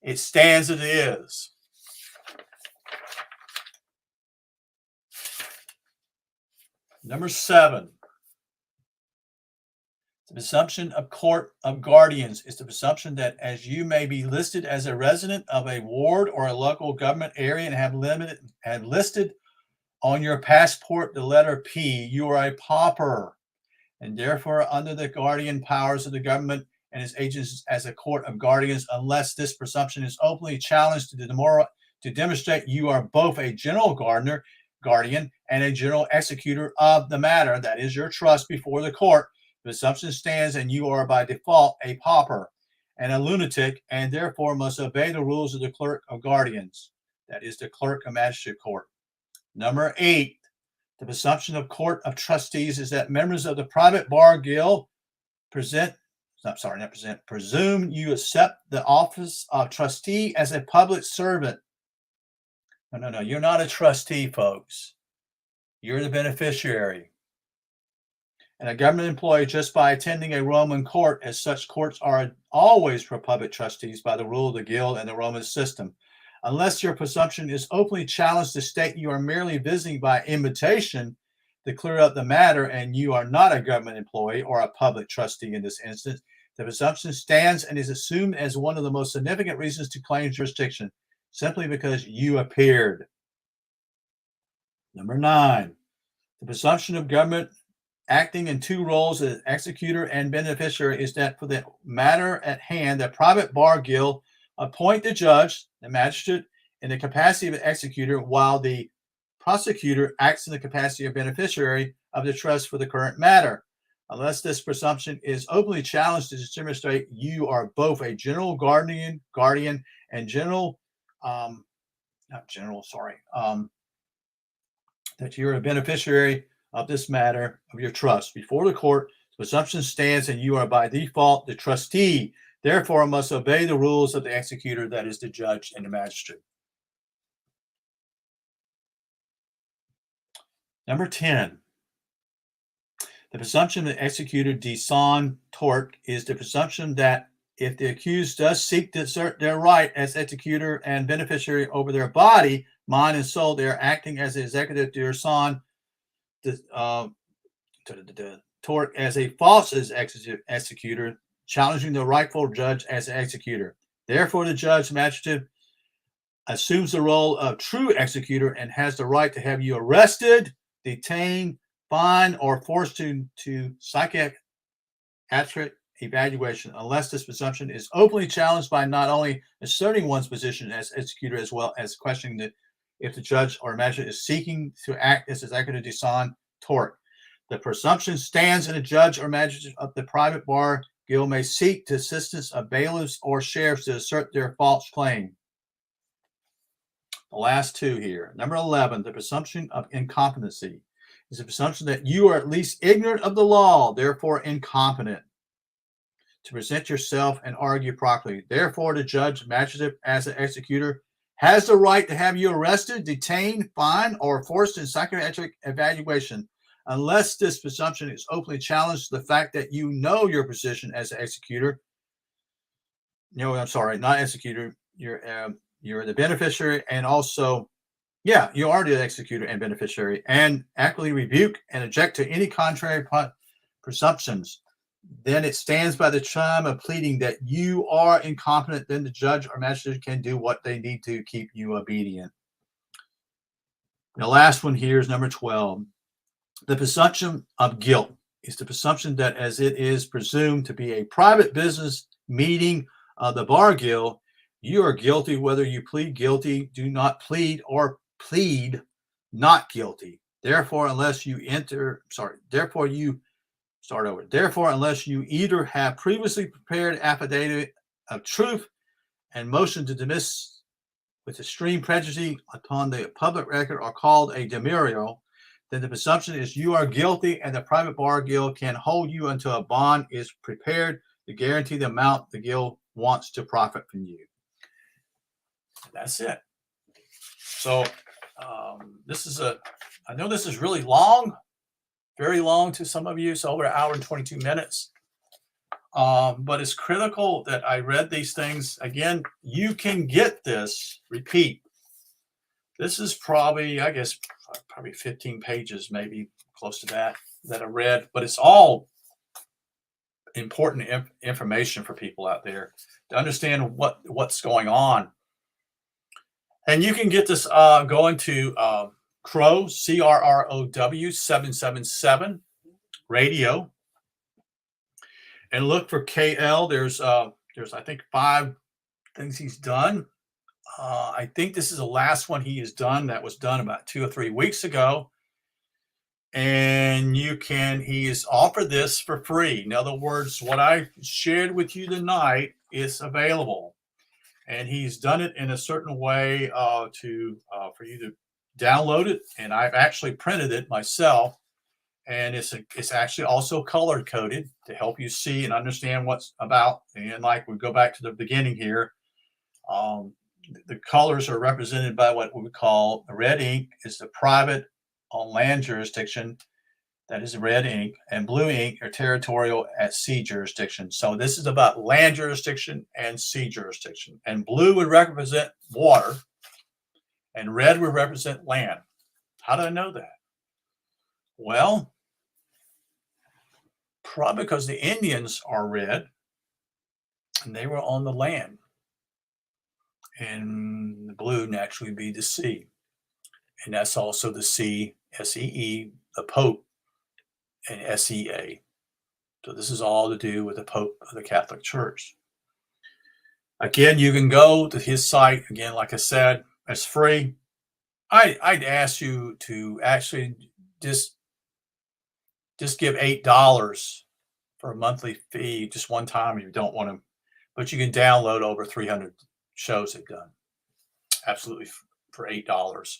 S1: It stands as it is. Number 7, the presumption of court of guardians is the presumption that as you may be listed as a resident of a ward or a local government area and have listed on your passport the letter P, you are a pauper, and therefore under the guardian powers of the government and its agents as a court of guardians, unless this presumption is openly challenged to demonstrate you are both a general guardian and a general executor of the matter, that is your trust before the court. The presumption stands and you are by default a pauper and a lunatic, and therefore must obey the rules of the clerk of guardians, that is the clerk of magistrate court. Number 8, the presumption of court of trustees is that members of the private bar guild presume you accept the office of trustee as a public servant. No, you're not a trustee, folks. You're the beneficiary. And a government employee just by attending a Roman court, as such courts are always for public trustees by the rule of the guild and the Roman system. Unless your presumption is openly challenged to state you are merely visiting by invitation to clear up the matter and you are not a government employee or a public trustee in this instance, the presumption stands and is assumed as one of the most significant reasons to claim jurisdiction, simply because you appeared. Number 9, the presumption of government acting in 2 roles as executor and beneficiary is that for the matter at hand, the private bar guild appoint the judge, the magistrate, in the capacity of an executor, while the prosecutor acts in the capacity of beneficiary of the trust for the current matter. Unless this presumption is openly challenged to demonstrate you are both a general guardian, that you're a beneficiary of this matter of your trust before the court, the presumption stands and you are by default the trustee. Therefore, must obey the rules of the executor, that is the judge and the magistrate. Number 10. The presumption of the executor de son tort is the presumption that if the accused does seek to assert their right as executor and beneficiary over their body, mind, and soul, they are acting as the executive de son tort as a false executor, challenging the rightful judge as an executor. Therefore, the judge magistrate assumes the role of true executor and has the right to have you arrested, detained, fined, or forced to psychiatric evaluation, unless this presumption is openly challenged by not only asserting one's position as executor, as well as questioning if the judge or magistrate is seeking to act as executor de son tort. The presumption stands, and a judge or magistrate of the private bar guild may seek the assistance of bailiffs or sheriffs to assert their false claim. The last two here. Number 11, the presumption of incompetency is the presumption that you are at least ignorant of the law, therefore incompetent to present yourself and argue properly. Therefore, the judge, magistrate, as an executor, has the right to have you arrested, detained, fined, or forced in psychiatric evaluation, unless this presumption is openly challenged. The fact that you know your position as an executor, no, I'm sorry, not executor, you're the beneficiary, and also, you are the executor and beneficiary, and actively rebuke and object to any contrary presumptions. Then it stands by the time of pleading that you are incompetent. Then the judge or magistrate can do what they need to keep you obedient. The last one here is number 12. The presumption of guilt is the presumption that, as it is presumed to be a private business meeting of the bar guild, you are guilty whether you plead guilty, do not plead, or plead not guilty. Therefore, unless you either have previously prepared affidavit of truth and motion to dismiss with extreme prejudice upon the public record or called a demurral, then the presumption is you are guilty, and the private bar guild can hold you until a bond is prepared to guarantee the amount the guild wants to profit from you. That's it. So I know this is really long, very long to some of you. It's over an hour and 22 minutes. But it's critical that I read these things. Again, you can get this. Repeat. This is probably 15 pages, maybe close to that I read. But it's all important information for people out there to understand what's going on. And you can get this going to Crow, CRROW 777 radio, and look for KL. There's I think 5 things he's done. I think this is the last one he has done. That was done about 2 or 3 weeks ago. And he has offered this for free. In other words, what I shared with you tonight is available. And he's done it in a certain way for you to download it. And I've actually printed it myself. And it's actually also color coded to help you see and understand what's about. And like we go back to the beginning here, the colors are represented by what we call red ink is the private on land jurisdiction. That is red ink, and blue ink are territorial at sea jurisdiction. So this is about land jurisdiction and sea jurisdiction. And blue would represent water, and red would represent land. How do I know that? Well, probably because the Indians are red, and they were on the land. And the blue naturally be the sea. And that's also the sea, S-E-E, the Pope, and S-E-A. So this is all to do with the Pope of the Catholic Church. Again, you can go to his site. Again, like I said, it's free. I'd ask you to actually just give $8 for a monthly fee, just one time if you don't want to. But you can download over 300 shows they've done. Absolutely for $8.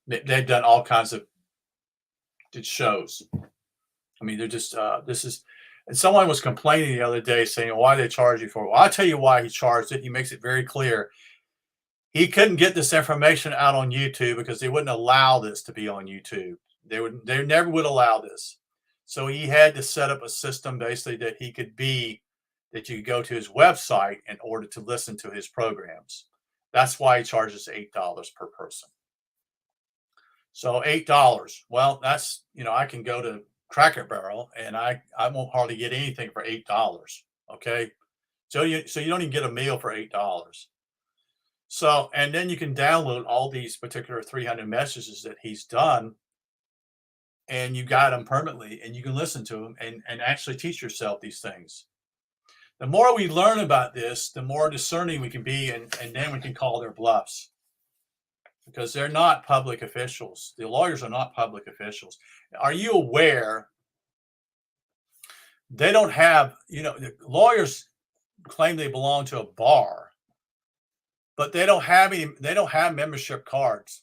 S1: They've done all kinds of shows. I mean, they're just this is. And someone was complaining the other day saying, "Why they charge you for it?" Well, I'll tell you why he charged it. He makes it very clear. He couldn't get this information out on YouTube because they wouldn't allow this to be on YouTube. They never would allow this. So he had to set up a system basically that he could be that you could go to his website in order to listen to his programs. That's why he charges $8 per person. So $8. Well, that's I can go to Cracker Barrel and I won't hardly get anything for $8. Okay. So you don't even get a meal for $8. So, and then you can download all these particular 300 messages that he's done, and you got them permanently, and you can listen to them and actually teach yourself these things. The more we learn about this, the more discerning we can be, and then we can call their bluffs because they're not public officials. The lawyers are not public officials. Are you aware they don't have, the lawyers claim they belong to a bar, but they don't have membership cards.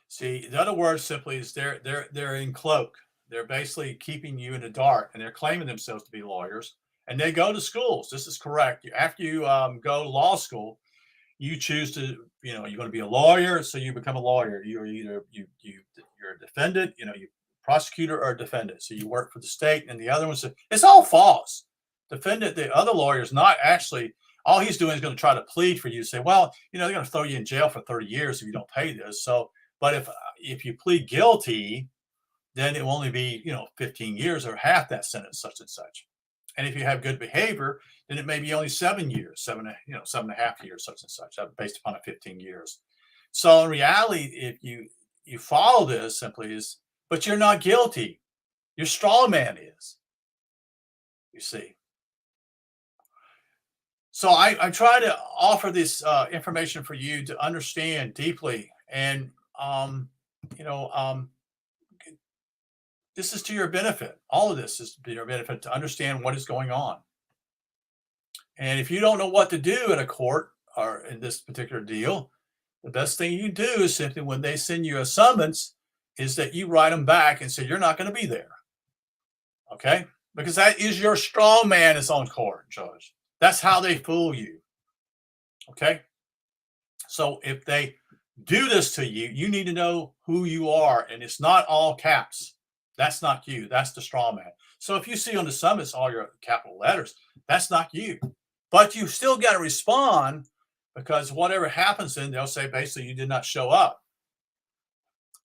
S1: See, in other words, simply is they're in cloak. They're basically keeping you in the dark, and they're claiming themselves to be lawyers. And they go to schools. This is correct. After you go to law school, you choose to, you're going to be a lawyer, so you become a lawyer. You're either you're a defendant, you prosecutor or a defendant. So you work for the state, and the other one's it's all false. Defendant, the other lawyer is not actually. All he's doing is going to try to plead for you. Say, well, they're going to throw you in jail for 30 years if you don't pay this. So, but if you plead guilty, then it will only be 15 years or half that sentence, such and such. And if you have good behavior, then it may be only 7 years, 7.5 years, such and such, based upon a 15 years. So in reality, if you follow this, simply is, but you're not guilty. Your straw man is. You see. So I try to offer this information for you to understand deeply, and this is to your benefit. All of this is to your benefit to understand what is going on. And if you don't know what to do in a court or in this particular deal, the best thing you do is simply when they send you a summons, is that you write them back and say you're not going to be there. Okay, because that is your straw man is on court, Judge. That's how they fool you. Okay. So if they do this to you, you need to know who you are. And it's not all caps. That's not you. That's the straw man. So if you see on the summons all your capital letters, that's not you. But you still got to respond because whatever happens then they'll say basically you did not show up.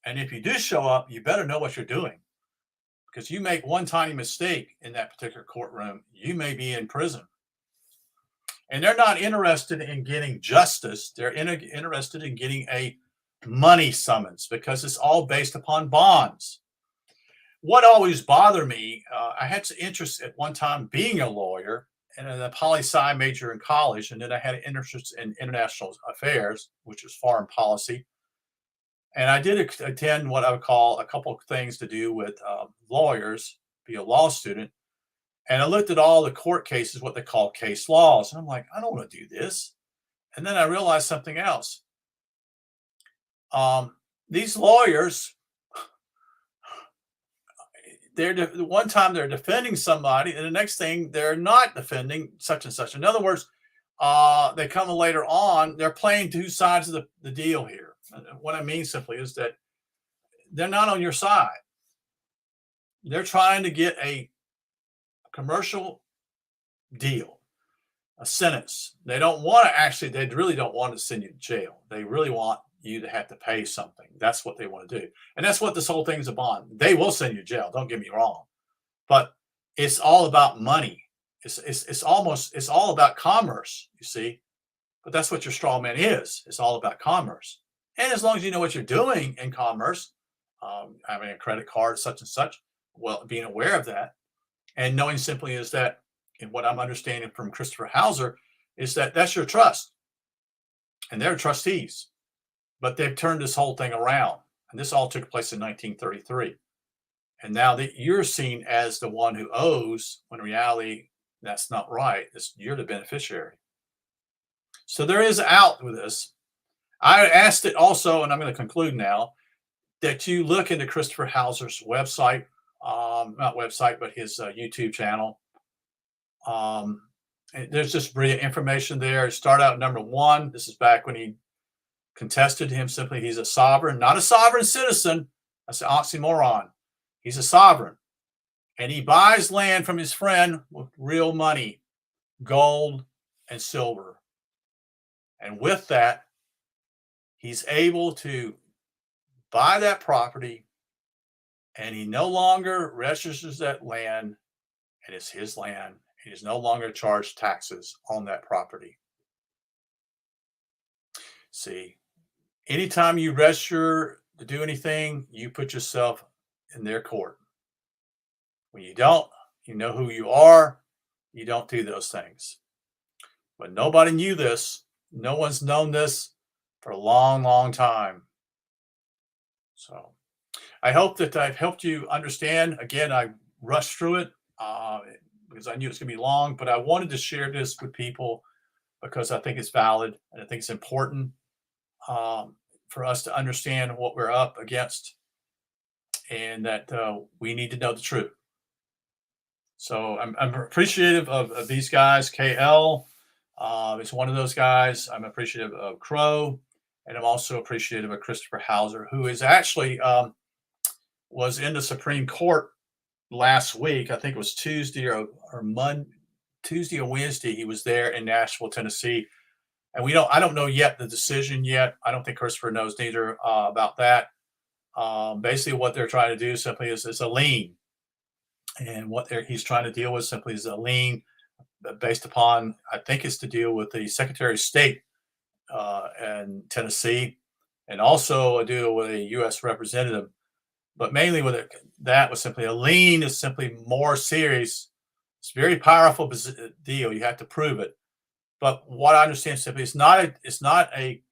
S1: And if you do show up, you better know what you're doing. Because you make one tiny mistake in that particular courtroom, you may be in prison. And they're not interested in getting justice. They're interested in getting a money summons because it's all based upon bonds. What always bothered me, I had some interest at one time being a lawyer and a poli-sci major in college. And then I had an interest in international affairs, which is foreign policy. And I did attend what I would call a couple of things to do with lawyers, be a law student. And I looked at all the court cases, what they call case laws. And I'm like, I don't want to do this. And then I realized something else. These lawyers, one time they're defending somebody, and the next thing they're not defending such and such. In other words, they come later on, they're playing two sides of the deal here. What I mean simply is that they're not on your side. They're trying to get a commercial deal, a sentence. They don't want to they really don't want to send you to jail. They really want you to have to pay something. That's what they want to do. And that's what this whole thing is about. They will send you to jail. Don't get me wrong, but it's all about money. It's all about commerce, you see, but that's what your straw man is. It's all about commerce. And as long as you know what you're doing in commerce, having a credit card, such and such, well, being aware of that, and knowing simply is that, and what I'm understanding from Christopher Hauser, is that that's your trust. And they're trustees. But they've turned this whole thing around. And this all took place in 1933. And now that you're seen as the one who owes, when in reality, that's not right. You're the beneficiary. So there is out with this. I asked it also, and I'm going to conclude now, that you look into Christopher Hauser's website, not website, but his YouTube channel. And there's just brilliant information there. Start out number one. This is back when he contested him simply. He's a sovereign, not a sovereign citizen. That's an oxymoron. He's a sovereign. And he buys land from his friend with real money, gold and silver. And with that, he's able to buy that property, and he no longer registers that land, and it's his land. He is no longer charged taxes on that property. See, anytime you register to do anything, you put yourself in their court. When you don't, you know who you are, you don't do those things. But nobody knew this. No one's known this for a long, long time. So I hope that I've helped you understand. Again, I rushed through it because I knew it's going to be long, but I wanted to share this with people because I think it's valid and I think it's important for us to understand what we're up against and that we need to know the truth. So I'm appreciative of these guys. KL is one of those guys. I'm appreciative of Crow, and I'm also appreciative of Christopher Hauser, who is actually was in the Supreme Court last week. I think it was Tuesday or Monday, Tuesday or Wednesday. He was there in Nashville, Tennessee, and I don't know yet the decision yet. I don't think Christopher knows neither about that. Basically, what they're trying to do simply is a lien, and what he's trying to deal with simply is a lien based upon, I think it's to deal with the Secretary of State in Tennessee, and also a deal with a U.S. representative. But mainly with that was simply a lien is simply more serious. It's a very powerful deal. You have to prove it. But what I understand simply, it's not a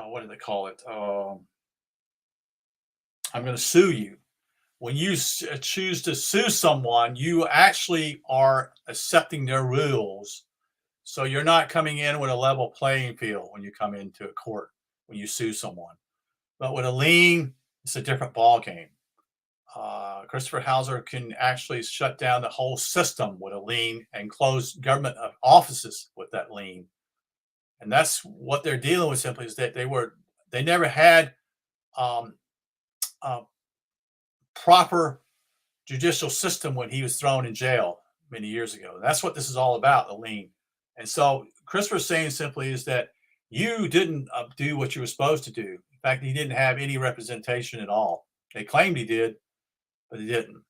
S1: what do they call it? I'm going to sue you. When you choose to sue someone, you actually are accepting their rules. So you're not coming in with a level playing field when you come into a court, when you sue someone. But with a lien, it's a different ball game. Christopher Hauser can actually shut down the whole system with a lien and close government offices with that lien. And that's what they're dealing with simply is that they never had proper judicial system when he was thrown in jail many years ago. And that's what this is all about, the lien. And so Christopher's saying simply is that you didn't do what you were supposed to do. In fact, he didn't have any representation at all. They claimed he did, but he didn't.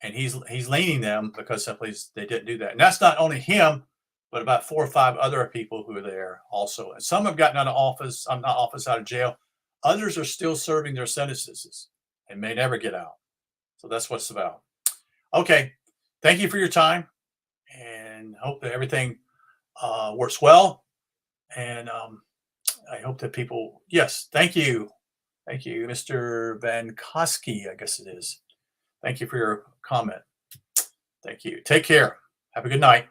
S1: And he's leaning them because simply they didn't do that. And that's not only him, but about 4 or 5 other people who are there also. And some have gotten out of office, out of jail. Others are still serving their sentences and may never get out. So that's what it's about. Okay. Thank you for your time, and hope that everything works well. And I hope that people, yes, thank you. Thank you, Mr. Van Koski, I guess it is. Thank you for your comment. Thank you. Take care. Have a good night.